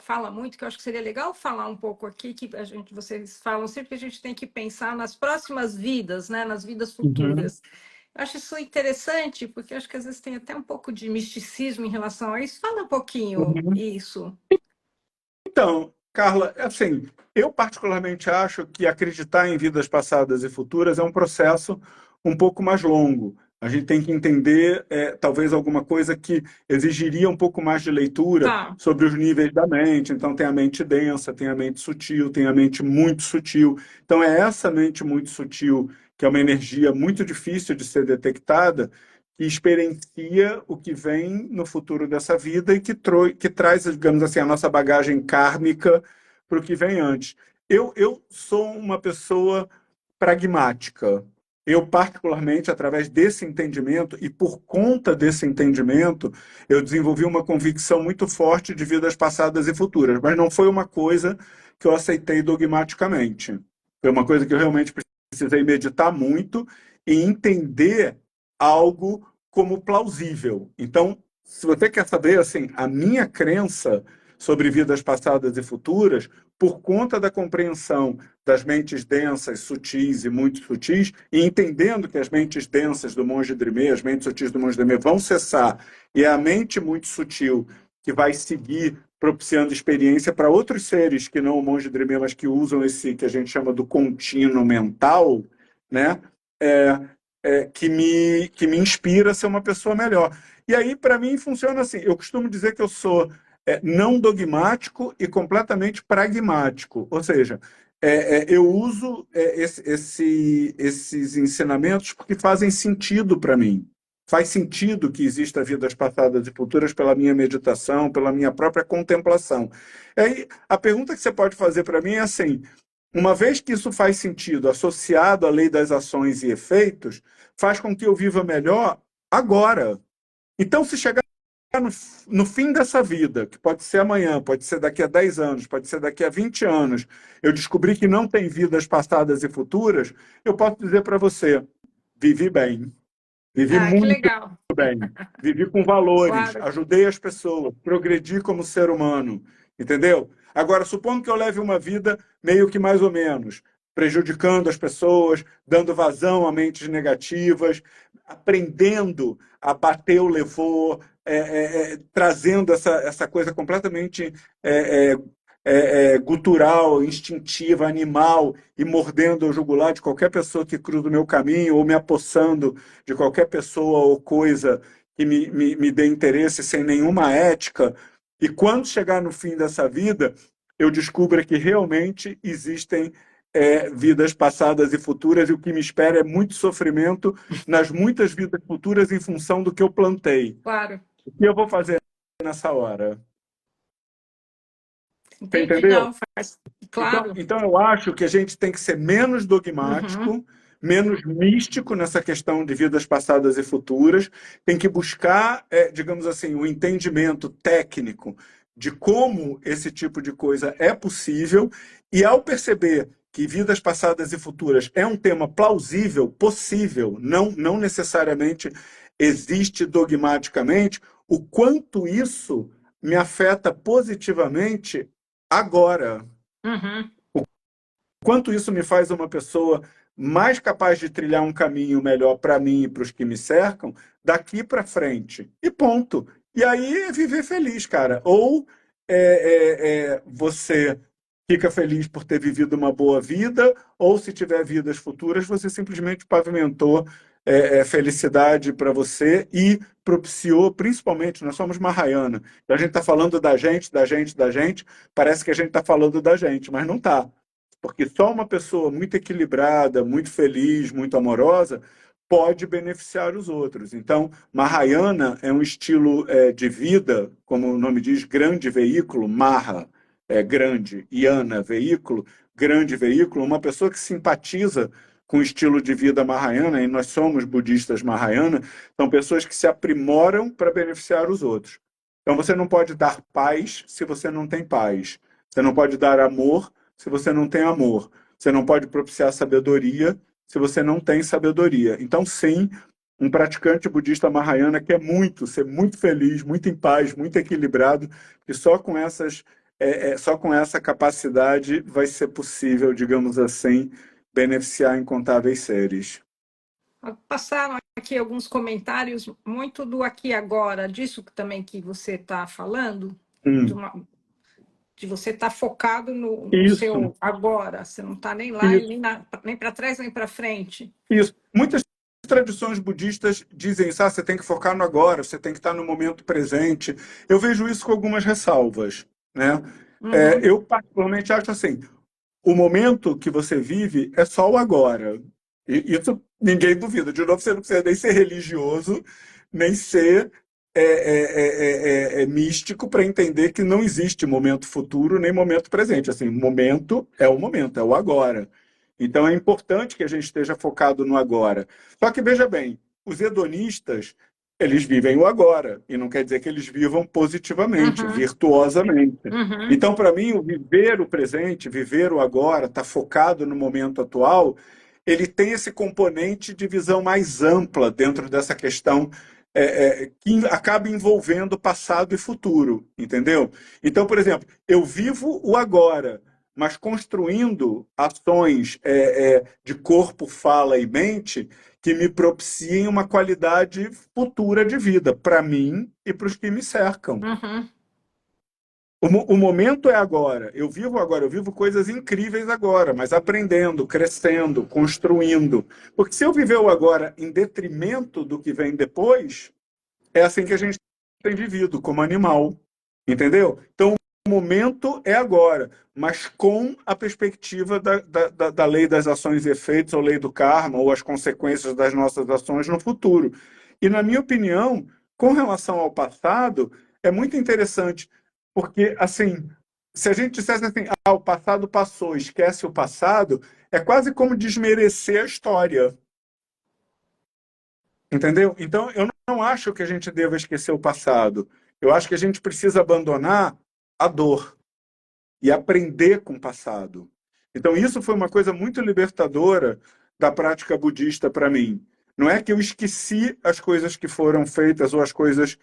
fala muito, que eu acho que seria legal falar um pouco aqui, que vocês falam sempre que a gente tem que pensar nas próximas vidas, né, nas vidas Uhum. futuras. Eu acho isso interessante, porque eu acho que às vezes tem até um pouco de misticismo em relação a isso. Fala um pouquinho Uhum. isso. Então, Carla, assim, eu particularmente acho que acreditar em vidas passadas e futuras é um processo um pouco mais longo. A gente tem que entender, talvez, alguma coisa que exigiria um pouco mais de leitura Tá. sobre os níveis da mente. Então, tem a mente densa, tem a mente sutil, tem a mente muito sutil. Então, é essa mente muito sutil, que é uma energia muito difícil de ser detectada, que experiencia o que vem no futuro dessa vida e que traz, digamos assim, a nossa bagagem kármica para o que vem antes. Eu sou uma pessoa pragmática. Eu, particularmente, através desse entendimento e por conta desse entendimento, eu desenvolvi uma convicção muito forte de vidas passadas e futuras, mas não foi uma coisa que eu aceitei dogmaticamente. Foi uma coisa que eu realmente precisei meditar muito e entender algo como plausível. Então, se você quer saber, assim, a minha crença sobre vidas passadas e futuras, por conta da compreensão das mentes densas, sutis e muito sutis, e entendendo que as mentes densas do monge Drimé, as mentes sutis do monge Drimé vão cessar, e é a mente muito sutil que vai seguir propiciando experiência para outros seres que não o monge Drimé, mas que usam esse que a gente chama do contínuo mental, né? É, que me inspira a ser uma pessoa melhor. E aí, para mim, funciona assim. Eu costumo dizer que eu sou não dogmático e completamente pragmático. Ou seja, eu uso esses ensinamentos porque fazem sentido para mim. Faz sentido que exista vidas passadas e futuras pela minha meditação, pela minha própria contemplação. Aí, a pergunta que você pode fazer para mim é assim: uma vez que isso faz sentido, associado à lei das ações e efeitos, faz com que eu viva melhor agora. Então, se chegar no, no fim dessa vida, que pode ser amanhã, pode ser daqui a 10 anos, pode ser daqui a 20 anos, eu descobri que não tem vidas passadas e futuras, eu posso dizer para você: vivi bem, vivi Ah, que muito legal. bem, vivi com valores, Claro. ajudei as pessoas, progredi como ser humano, entendeu? Agora, supondo que eu leve uma vida meio que mais ou menos, prejudicando as pessoas, dando vazão a mentes negativas, aprendendo a bater o levou, trazendo essa coisa completamente gutural, instintiva, animal, e mordendo o jugular de qualquer pessoa que cruza o meu caminho, ou me apossando de qualquer pessoa ou coisa que me dê interesse sem nenhuma ética. E quando chegar no fim dessa vida, eu descubro que realmente existem vidas passadas e futuras, e o que me espera é muito sofrimento nas muitas vidas futuras em função do que eu plantei. Claro. O que eu vou fazer nessa hora? Você Entendi, entendeu? não, faz. Então, Claro. então eu acho que a gente tem que ser menos Uhum. dogmático, menos místico nessa questão de vidas passadas e futuras, tem que buscar, digamos assim, o entendimento técnico de como esse tipo de coisa é possível, e ao perceber que vidas passadas e futuras é um tema plausível, possível, não necessariamente existe dogmaticamente, o quanto isso me afeta positivamente agora. Uhum. Quanto isso me faz uma pessoa mais capaz de trilhar um caminho melhor para mim e para os que me cercam daqui para frente. E ponto. E aí é viver feliz, cara. Ou você fica feliz por ter vivido uma boa vida, ou se tiver vidas futuras, você simplesmente pavimentou felicidade para você e propiciou, principalmente, nós somos Mahayana. A gente está falando da gente, da gente, da gente, parece que a gente está falando da gente, mas não está. Porque só uma pessoa muito equilibrada, muito feliz, muito amorosa, pode beneficiar os outros. Então, Mahayana é um estilo de vida, como o nome diz, grande veículo, Maha, grande, Yana, veículo, grande veículo, uma pessoa que simpatiza com o estilo de vida Mahayana, e nós somos budistas Mahayana, são pessoas que se aprimoram para beneficiar os outros. Então, você não pode dar paz se você não tem paz. Você não pode dar amor se você não tem amor. Você não pode propiciar sabedoria se você não tem sabedoria. Então, sim, um praticante budista Mahayana quer muito, ser muito feliz, muito em paz, muito equilibrado, e só com essa capacidade vai ser possível, digamos assim, beneficiar incontáveis seres. Passaram aqui alguns comentários muito do aqui e agora, disso também que você está falando, de, Hum, uma, de você estar focado no isso, seu agora, você não está nem lá, isso, nem para trás, nem para frente. isso. Muitas tradições budistas dizem isso, você tem que focar no agora, você tem que estar no momento presente. Eu vejo isso com algumas ressalvas, né? Uhum, Eu particularmente acho assim, o momento que você vive é só o agora. E isso ninguém duvida. De novo, você não precisa nem ser religioso, nem ser místico para entender que não existe momento futuro nem momento presente. Assim, momento é o momento, é o agora. Então é importante que a gente esteja focado no agora. Só que veja bem, os hedonistas, eles vivem o agora, e não quer dizer que eles vivam positivamente, uhum, virtuosamente. uhum, Então, para mim, o viver o presente, viver o agora, estar focado no momento atual, ele tem esse componente de visão mais ampla dentro dessa questão que acaba envolvendo passado e futuro, entendeu? Então, por exemplo, eu vivo o agora, mas construindo ações de corpo, fala e mente que me propiciem uma qualidade futura de vida para mim e para os que me cercam. uhum, O momento é agora, eu vivo coisas incríveis agora, mas aprendendo, crescendo, construindo. Porque se eu viver o agora em detrimento do que vem depois, é assim que a gente tem vivido, como animal. Entendeu? Então, o momento é agora, mas com a perspectiva da lei das ações e efeitos, ou lei do karma, ou as consequências das nossas ações no futuro. E, na minha opinião, com relação ao passado, é muito interessante, porque, assim, se a gente dissesse assim, o passado passou, esquece o passado, é quase como desmerecer a história. Entendeu? Então, eu não acho que a gente deva esquecer o passado. Eu acho que a gente precisa abandonar a dor e aprender com o passado. Então, isso foi uma coisa muito libertadora da prática budista para mim. Não é que eu esqueci as coisas que foram feitas ou as coisas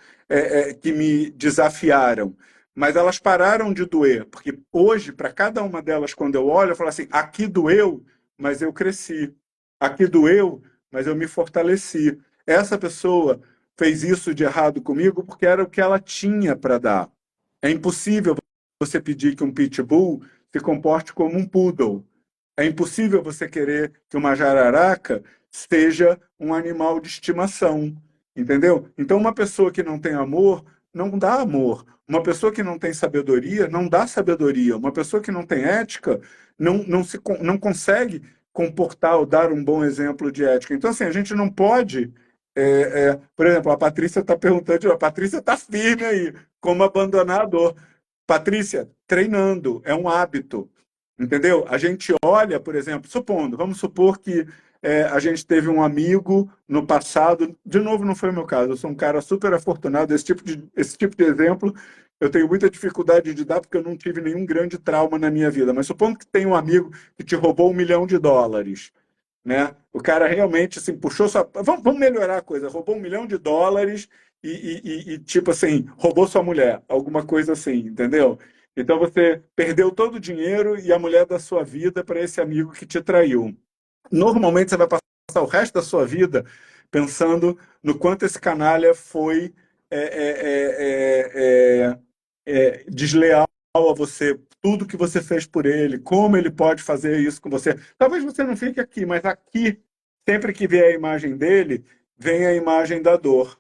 que me desafiaram, mas elas pararam de doer. Porque hoje, para cada uma delas, quando eu olho, eu falo assim: aqui doeu, mas eu cresci. Aqui doeu, mas eu me fortaleci. Essa pessoa fez isso de errado comigo porque era o que ela tinha para dar. É impossível você pedir que um pitbull se comporte como um poodle. É impossível você querer que uma jararaca seja um animal de estimação, entendeu? Então, uma pessoa que não tem amor não dá amor. Uma pessoa que não tem sabedoria não dá sabedoria. Uma pessoa que não tem ética não consegue comportar ou dar um bom exemplo de ética. Então, assim, a gente não pode. Por exemplo, a Patrícia está perguntando, a Patrícia está firme aí, como abandonar a dor. Patrícia, treinando, é um hábito, entendeu? A gente olha, por exemplo, vamos supor que a gente teve um amigo no passado, de novo não foi o meu caso, eu sou um cara super afortunado, esse tipo de exemplo eu tenho muita dificuldade de dar porque eu não tive nenhum grande trauma na minha vida, mas supondo que tem um amigo que te roubou US$ 1 milhão, né? O cara realmente assim, puxou sua. Vamos melhorar a coisa. Roubou US$ 1 milhão tipo assim, roubou sua mulher, alguma coisa assim, entendeu? Então você perdeu todo o dinheiro e a mulher da sua vida para esse amigo que te traiu. Normalmente você vai passar o resto da sua vida pensando no quanto esse canalha foi é, desleal a você, tudo que você fez por ele, como ele pode fazer isso com você. Talvez você não fique aqui, mas aqui, sempre que vê a imagem dele, vem a imagem da dor.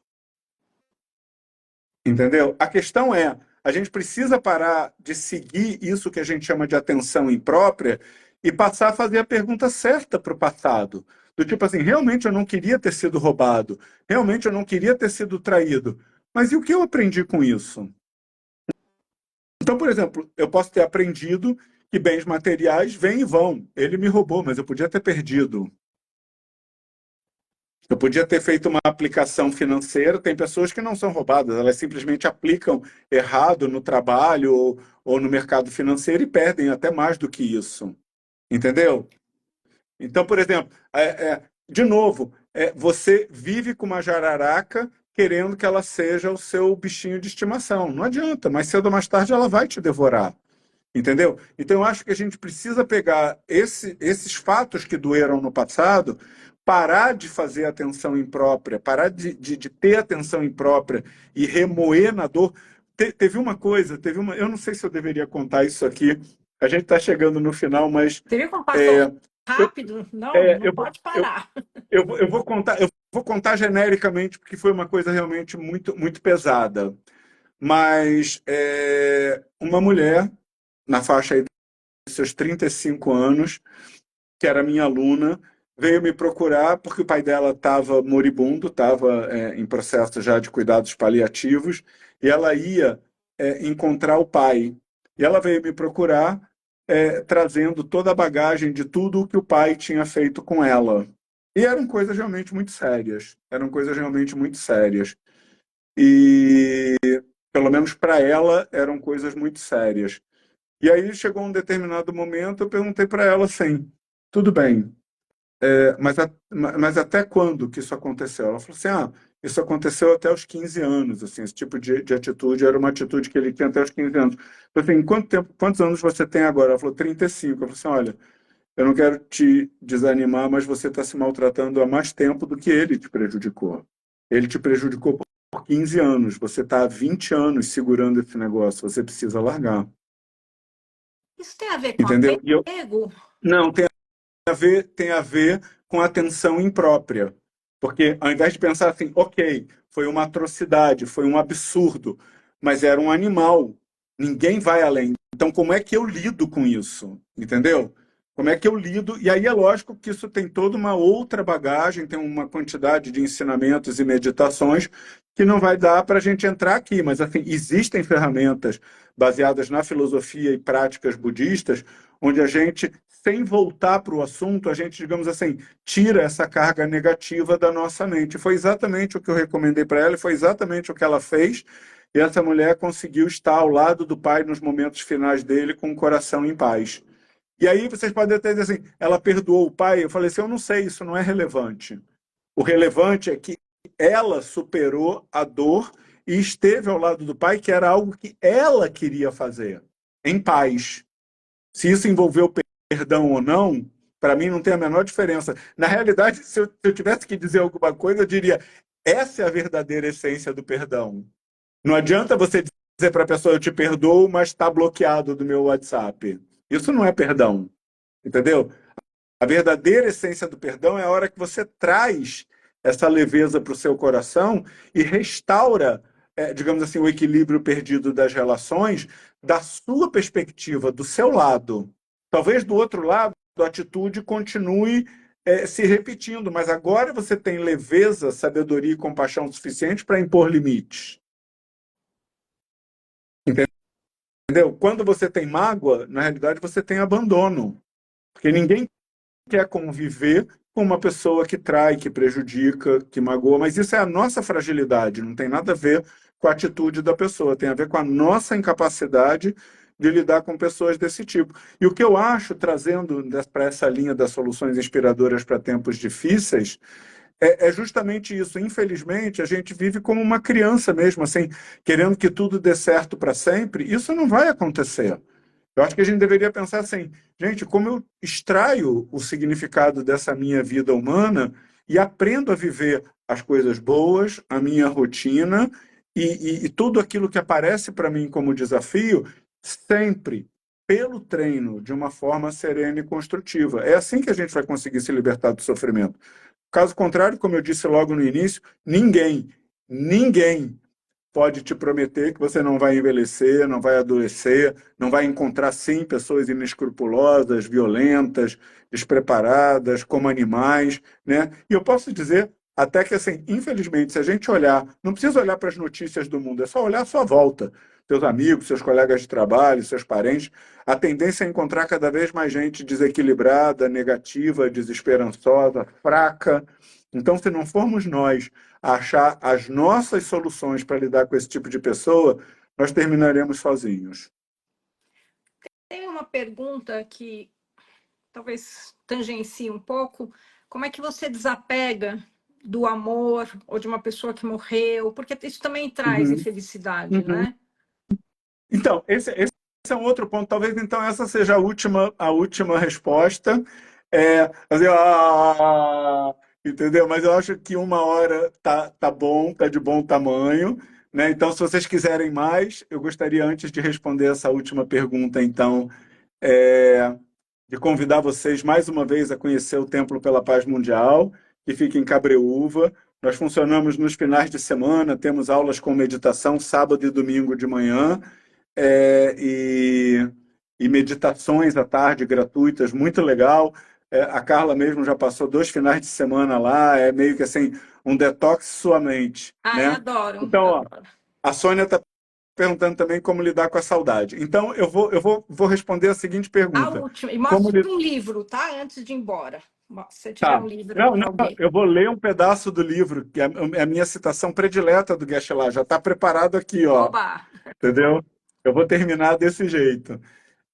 Entendeu? A questão é, a gente precisa parar de seguir isso que a gente chama de atenção imprópria e passar a fazer a pergunta certa para o passado. Do tipo assim, realmente eu não queria ter sido roubado, realmente eu não queria ter sido traído. Mas e o que eu aprendi com isso? Então, por exemplo, eu posso ter aprendido que bens materiais vêm e vão. Ele me roubou, mas eu podia ter perdido. Eu podia ter feito uma aplicação financeira. Tem pessoas que não são roubadas, elas simplesmente aplicam errado no trabalho ou no mercado financeiro e perdem até mais do que isso. Entendeu? Então, por exemplo, de novo, você vive com uma jararaca querendo que ela seja o seu bichinho de estimação. Não adianta, mais cedo ou mais tarde ela vai te devorar. Entendeu? Então, eu acho que a gente precisa pegar esses fatos que doeram no passado, parar de fazer atenção imprópria, parar de ter atenção imprópria e remoer na dor. Teve uma coisa, eu não sei se eu deveria contar isso aqui, a gente está chegando no final, mas Teria como passou? Eu, rápido? Não, é, não pode parar. eu vou contar genericamente, porque foi uma coisa realmente muito, muito pesada. Mas uma mulher, na faixa aí dos seus 35 anos, que era minha aluna, veio me procurar porque o pai dela estava moribundo, estava em processo já de cuidados paliativos, e ela ia encontrar o pai. E ela veio me procurar trazendo toda a bagagem de tudo o que o pai tinha feito com ela. E eram coisas realmente muito sérias. Eram coisas realmente muito sérias. E, pelo menos para ela, eram coisas muito sérias. E aí chegou um determinado momento, eu perguntei para ela assim, tudo bem, mas até quando que isso aconteceu? Ela falou assim, isso aconteceu até os 15 anos, assim, esse tipo de atitude era uma atitude que ele tinha até os 15 anos. Eu falei assim, quantos anos você tem agora? Ela falou, 35. Eu falei assim, olha, eu não quero te desanimar, mas você está se maltratando há mais tempo do que ele te prejudicou. Ele te prejudicou por 15 anos, você está há 20 anos segurando esse negócio, você precisa largar. Isso tem a ver com Entendeu? E eu, apego? não, tem a ver com atenção imprópria. Porque ao invés de pensar assim, ok, foi uma atrocidade, foi um absurdo, mas era um animal. Ninguém vai além. Então, como é que eu lido com isso? Entendeu? Como é que eu lido? E aí é lógico que isso tem toda uma outra bagagem, tem uma quantidade de ensinamentos e meditações que não vai dar para a gente entrar aqui. Mas, assim, existem ferramentas baseadas na filosofia e práticas budistas onde a gente, sem voltar para o assunto, a gente, digamos assim, tira essa carga negativa da nossa mente. Foi exatamente o que eu recomendei para ela, e foi exatamente o que ela fez. E essa mulher conseguiu estar ao lado do pai nos momentos finais dele com o coração em paz. E aí vocês podem até dizer assim, ela perdoou o pai? Eu falei assim, eu não sei, isso não é relevante. O relevante é que ela superou a dor e esteve ao lado do pai, que era algo que ela queria fazer, em paz. Se isso envolveu perdão ou não, para mim não tem a menor diferença. Na realidade, se eu tivesse que dizer alguma coisa, eu diria: essa é a verdadeira essência do perdão. Não adianta você dizer para a pessoa: eu te perdoo, mas está bloqueado do meu WhatsApp. Isso não é perdão, entendeu? A verdadeira essência do perdão é a hora que você traz essa leveza para o seu coração e restaura, digamos assim, o equilíbrio perdido das relações da sua perspectiva, do seu lado. Talvez do outro lado a atitude continue se repetindo, mas agora você tem leveza, sabedoria e compaixão suficiente para impor limites. Entendeu? Quando você tem mágoa, na realidade você tem abandono. Porque ninguém quer conviver com uma pessoa que trai, que prejudica, que magoa, mas isso é a nossa fragilidade, não tem nada a ver com a atitude da pessoa, tem a ver com a nossa incapacidade de lidar com pessoas desse tipo. E o que eu acho, trazendo para essa linha das soluções inspiradoras para tempos difíceis, é justamente isso. Infelizmente, a gente vive como uma criança mesmo, assim, querendo que tudo dê certo para sempre. Isso não vai acontecer. Eu acho que a gente deveria pensar assim, gente, como eu extraio o significado dessa minha vida humana e aprendo a viver as coisas boas, a minha rotina e tudo aquilo que aparece para mim como desafio, sempre pelo treino, de uma forma serena e construtiva. É assim que a gente vai conseguir se libertar do sofrimento. Caso contrário, como eu disse logo no início, ninguém pode te prometer que você não vai envelhecer, não vai adoecer, não vai encontrar, sim, pessoas inescrupulosas, violentas, despreparadas, como animais, né? E eu posso dizer até que, assim, infelizmente, se a gente olhar, não precisa olhar para as notícias do mundo, é só olhar à sua volta, seus amigos, seus colegas de trabalho, seus parentes, a tendência é encontrar cada vez mais gente desequilibrada, negativa, desesperançosa, fraca. Então, se não formos nós a achar as nossas soluções para lidar com esse tipo de pessoa, nós terminaremos sozinhos. Tem uma pergunta que talvez tangencie um pouco. Como é que você desapega do amor ou de uma pessoa que morreu? Porque isso também traz Uhum, infelicidade, uhum. né? Então, esse é um outro ponto. Talvez então essa seja a última resposta. Fazer, entendeu? Mas eu acho que uma hora tá bom, tá de bom tamanho, né? Então, se vocês quiserem mais, eu gostaria antes de responder essa última pergunta, então, é, de convidar vocês mais uma vez a conhecer o Templo pela Paz Mundial, que fica em Cabreúva. Nós funcionamos nos finais de semana, temos aulas com meditação sábado e domingo de manhã, é, e, e meditações à tarde gratuitas, muito legal. A Carla mesmo já passou 2 finais de semana lá, é meio que assim, um detox sua mente, Ai, né? adoro, Então, ó, adoro. a Sônia está perguntando também como lidar com a saudade. Então, vou responder a seguinte A pergunta. última. E Como mostre li... um livro, tá? Antes de ir embora. Se você tiver Tá. um livro aí Não, para não, alguém. eu vou ler um pedaço do livro, que é a minha citação predileta do Geshe-la. Já está preparado aqui, ó. Oba! Entendeu? Eu vou terminar desse jeito.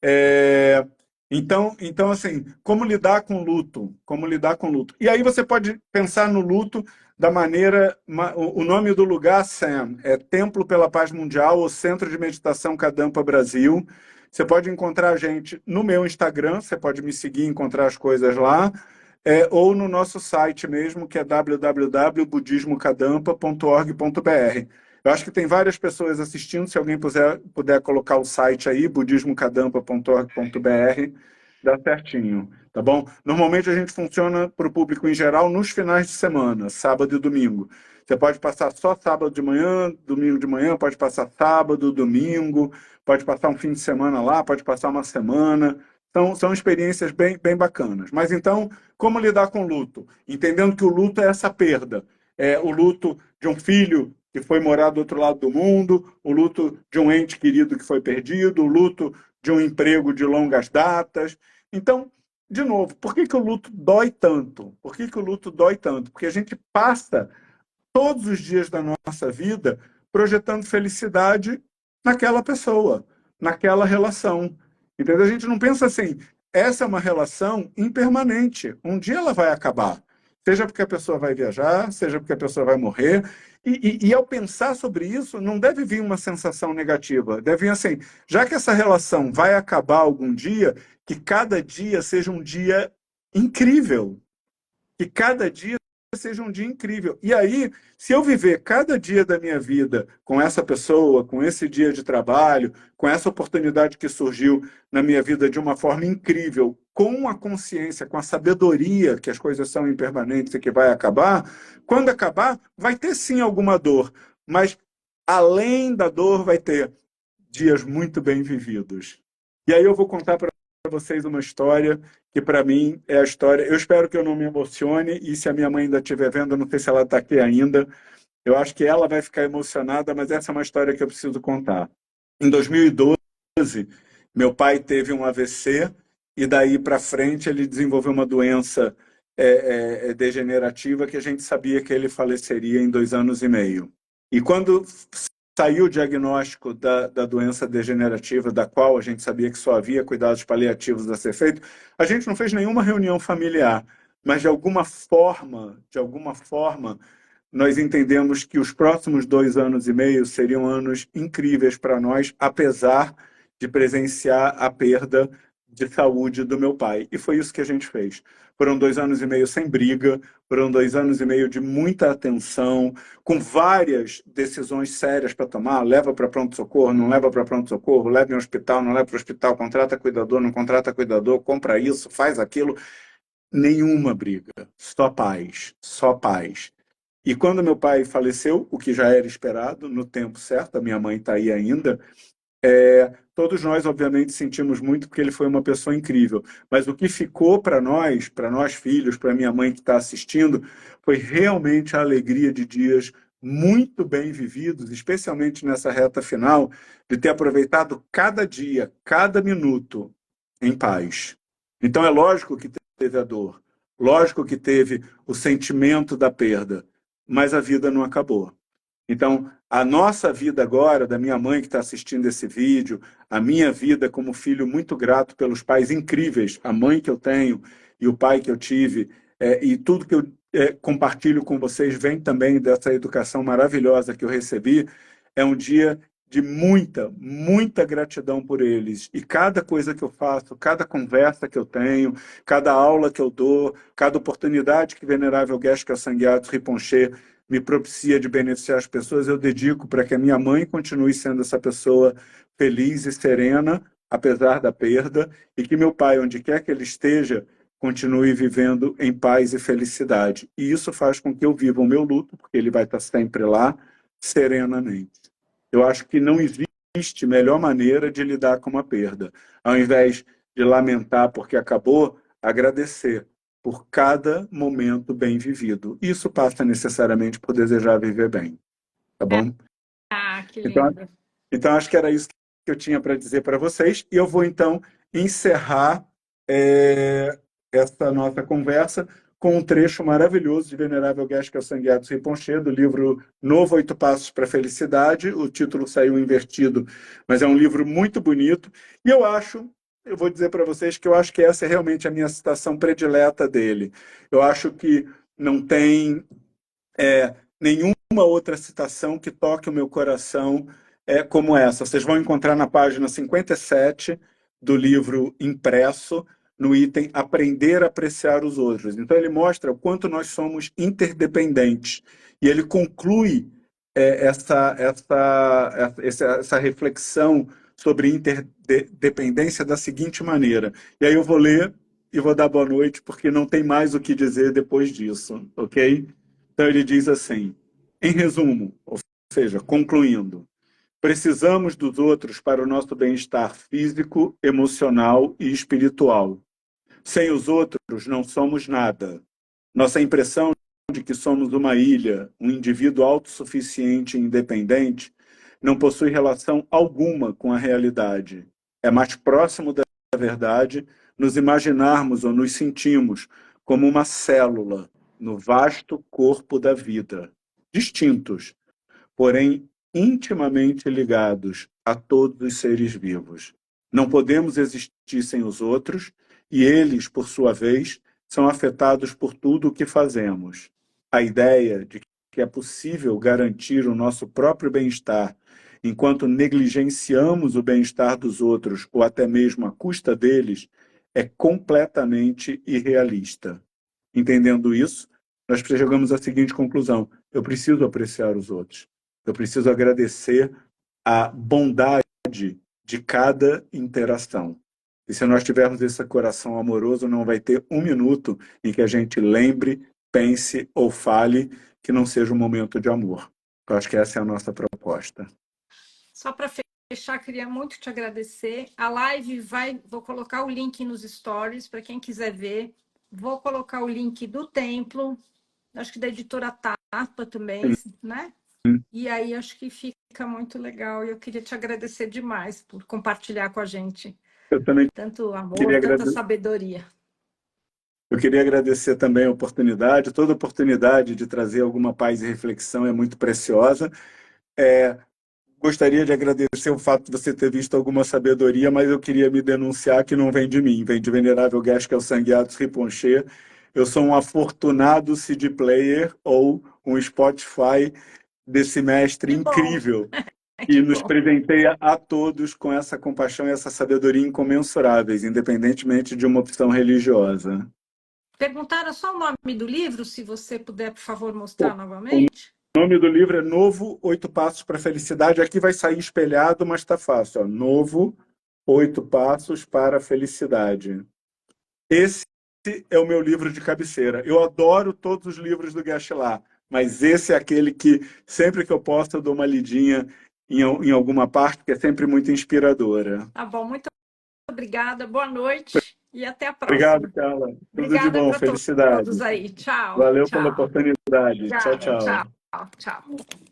É, então, assim, como lidar com luto? Como lidar com luto? E aí você pode pensar no luto da maneira. O nome do lugar, Sam, é Templo pela Paz Mundial, ou Centro de Meditação Kadampa Brasil. Você pode encontrar a gente no meu Instagram, você pode me seguir e encontrar as coisas lá, ou no nosso site mesmo, que é www.budismocadampa.org.br. Eu acho que tem várias pessoas assistindo. Se alguém puder colocar o site aí, budismocadampa.org.br, dá certinho, tá bom? Normalmente a gente funciona para o público em geral nos finais de semana, sábado e domingo. Você pode passar só sábado de manhã, domingo de manhã, pode passar sábado, domingo, pode passar um fim de semana lá, pode passar uma semana. São experiências bem bacanas. Mas então, como lidar com o luto? Entendendo que o luto é essa perda. É o luto de um filho que foi morar do outro lado do mundo, o luto de um ente querido que foi perdido, o luto de um emprego de longas datas. Então, de novo, por que o luto dói tanto? Por que o luto dói tanto? Porque a gente passa todos os dias da nossa vida projetando felicidade naquela pessoa, naquela relação. Entendeu? A gente não pensa assim, essa é uma relação impermanente. Um dia ela vai acabar. Seja porque a pessoa vai viajar, seja porque a pessoa vai morrer. E ao pensar sobre isso, não deve vir uma sensação negativa. Deve vir assim, já que essa relação vai acabar algum dia, que cada dia seja um dia incrível. Que cada dia seja um dia incrível. E aí, se eu viver cada dia da minha vida com essa pessoa, com esse dia de trabalho, com essa oportunidade que surgiu na minha vida de uma forma incrível, com a consciência, com a sabedoria que as coisas são impermanentes e que vai acabar, quando acabar, vai ter sim alguma dor, mas além da dor vai ter dias muito bem vividos. E aí eu vou contar para vocês uma história que para mim é a história. Eu espero que eu não me emocione, e se a minha mãe ainda estiver vendo, eu não sei se ela está aqui ainda. Eu acho que ela vai ficar emocionada, mas essa é uma história que eu preciso contar. Em 2012, meu pai teve um AVC e daí para frente ele desenvolveu uma doença degenerativa que a gente sabia que ele faleceria em 2 anos e meio. E quando saiu o diagnóstico da doença degenerativa, da qual a gente sabia que só havia cuidados paliativos a ser feito, a gente não fez nenhuma reunião familiar, mas de alguma forma, nós entendemos que os próximos 2 anos e meio seriam anos incríveis para nós, apesar de presenciar a perda de saúde do meu pai. E foi isso que a gente fez. Foram 2 anos e meio sem briga, foram 2 anos e meio de muita atenção, com várias decisões sérias para tomar. Leva para pronto-socorro, não leva para pronto-socorro, leva em hospital, não leva para o hospital, contrata cuidador, não contrata cuidador, compra isso, faz aquilo. Nenhuma briga, só paz, só paz. E quando meu pai faleceu, o que já era esperado, no tempo certo, a minha mãe está aí ainda, todos nós, obviamente, sentimos muito porque ele foi uma pessoa incrível. Mas o que ficou para nós filhos, para minha mãe que está assistindo, foi realmente a alegria de dias muito bem vividos, especialmente nessa reta final, de ter aproveitado cada dia, cada minuto em paz. Então é lógico que teve a dor, lógico que teve o sentimento da perda, mas a vida não acabou. Então, a nossa vida agora, da minha mãe que está assistindo esse vídeo, a minha vida como filho muito grato pelos pais incríveis, a mãe que eu tenho e o pai que eu tive, e tudo que eu compartilho com vocês vem também dessa educação maravilhosa que eu recebi, é um dia de muita gratidão por eles. E cada coisa que eu faço, cada conversa que eu tenho, cada aula que eu dou, cada oportunidade que o Venerável Geshe Sangyal Rinpoche me propicia de beneficiar as pessoas, eu dedico para que a minha mãe continue sendo essa pessoa feliz e serena, apesar da perda, e que meu pai, onde quer que ele esteja, continue vivendo em paz e felicidade. E isso faz com que eu viva o meu luto, porque ele vai estar sempre lá, serenamente. Eu acho que não existe melhor maneira de lidar com uma perda. Ao invés de lamentar porque acabou, agradecer por cada momento bem vivido. Isso passa necessariamente por desejar viver bem, tá bom? Ah, que Então, lindo. então acho que era isso que eu tinha para dizer para vocês. E eu vou, então, encerrar essa nossa conversa com um trecho maravilhoso de Venerável Geshe Sangyadus Rinpoche, do livro Novo Oito Passos para a Felicidade. O título saiu invertido, mas é um livro muito bonito. E eu vou dizer para vocês que eu acho que essa é realmente a minha citação predileta dele. Eu acho que não tem nenhuma outra citação que toque o meu coração como essa. Vocês vão encontrar na página 57 do livro impresso, no item Aprender a Apreciar os Outros. Então, ele mostra o quanto nós somos interdependentes. E ele conclui essa reflexão sobre interdependência da seguinte maneira. E aí eu vou ler e vou dar boa noite, porque não tem mais o que dizer depois disso, ok? Então, ele diz assim, em resumo, ou seja, concluindo, precisamos dos outros para o nosso bem-estar físico, emocional e espiritual. Sem os outros, não somos nada. Nossa impressão de que somos uma ilha, um indivíduo autossuficiente e independente, não possui relação alguma com a realidade. É mais próximo da verdade nos imaginarmos ou nos sentimos como uma célula no vasto corpo da vida, distintos, porém intimamente ligados a todos os seres vivos. Não podemos existir sem os outros, e eles, por sua vez, são afetados por tudo o que fazemos. A ideia de que é possível garantir o nosso próprio bem-estar enquanto negligenciamos o bem-estar dos outros ou até mesmo à custa deles é completamente irrealista. Entendendo isso, nós chegamos à seguinte conclusão: eu preciso apreciar os outros. Eu preciso agradecer a bondade de cada interação. E se nós tivermos esse coração amoroso, não vai ter um minuto em que a gente lembre, pense ou fale que não seja um momento de amor. Eu acho que essa é a nossa proposta. Só para fechar, queria muito te agradecer. A live vou colocar o link nos stories para quem quiser ver. Vou colocar o link do templo, acho que da editora Tapa também, né? E aí acho que fica muito legal. E eu queria te agradecer demais por compartilhar com a gente Eu também tanto amor, queria tanta agradecer. sabedoria. Eu queria agradecer também a oportunidade, toda oportunidade de trazer alguma paz e reflexão é muito preciosa. Gostaria de agradecer o fato de você ter visto alguma sabedoria, mas eu queria me denunciar que não vem de mim, vem de Venerável Geshe Sangyadus Rinpoche. Eu sou um afortunado CD player ou um Spotify desse mestre Que bom. incrível Que e nos bom. presenteia a todos com essa compaixão e essa sabedoria incomensuráveis, independentemente de uma opção religiosa. Perguntaram só o nome do livro, se você puder, por favor, mostrar O novamente. nome do livro é Novo Oito Passos para a Felicidade. Aqui vai sair espelhado, mas está fácil. Ó. Novo Oito Passos para a Felicidade. Esse é o meu livro de cabeceira. Eu adoro todos os livros do Geshe lá, mas esse é aquele que, sempre que eu posso, eu dou uma lidinha em alguma parte, que é sempre muito inspiradora. Tá bom, muito obrigada, boa noite e até a Obrigado, próxima. Carla. Tudo de Obrigada bom, para felicidade. todos aí. Tchau, Valeu pela tchau. oportunidade. Tchau, Obrigada, tchau. tchau, tchau.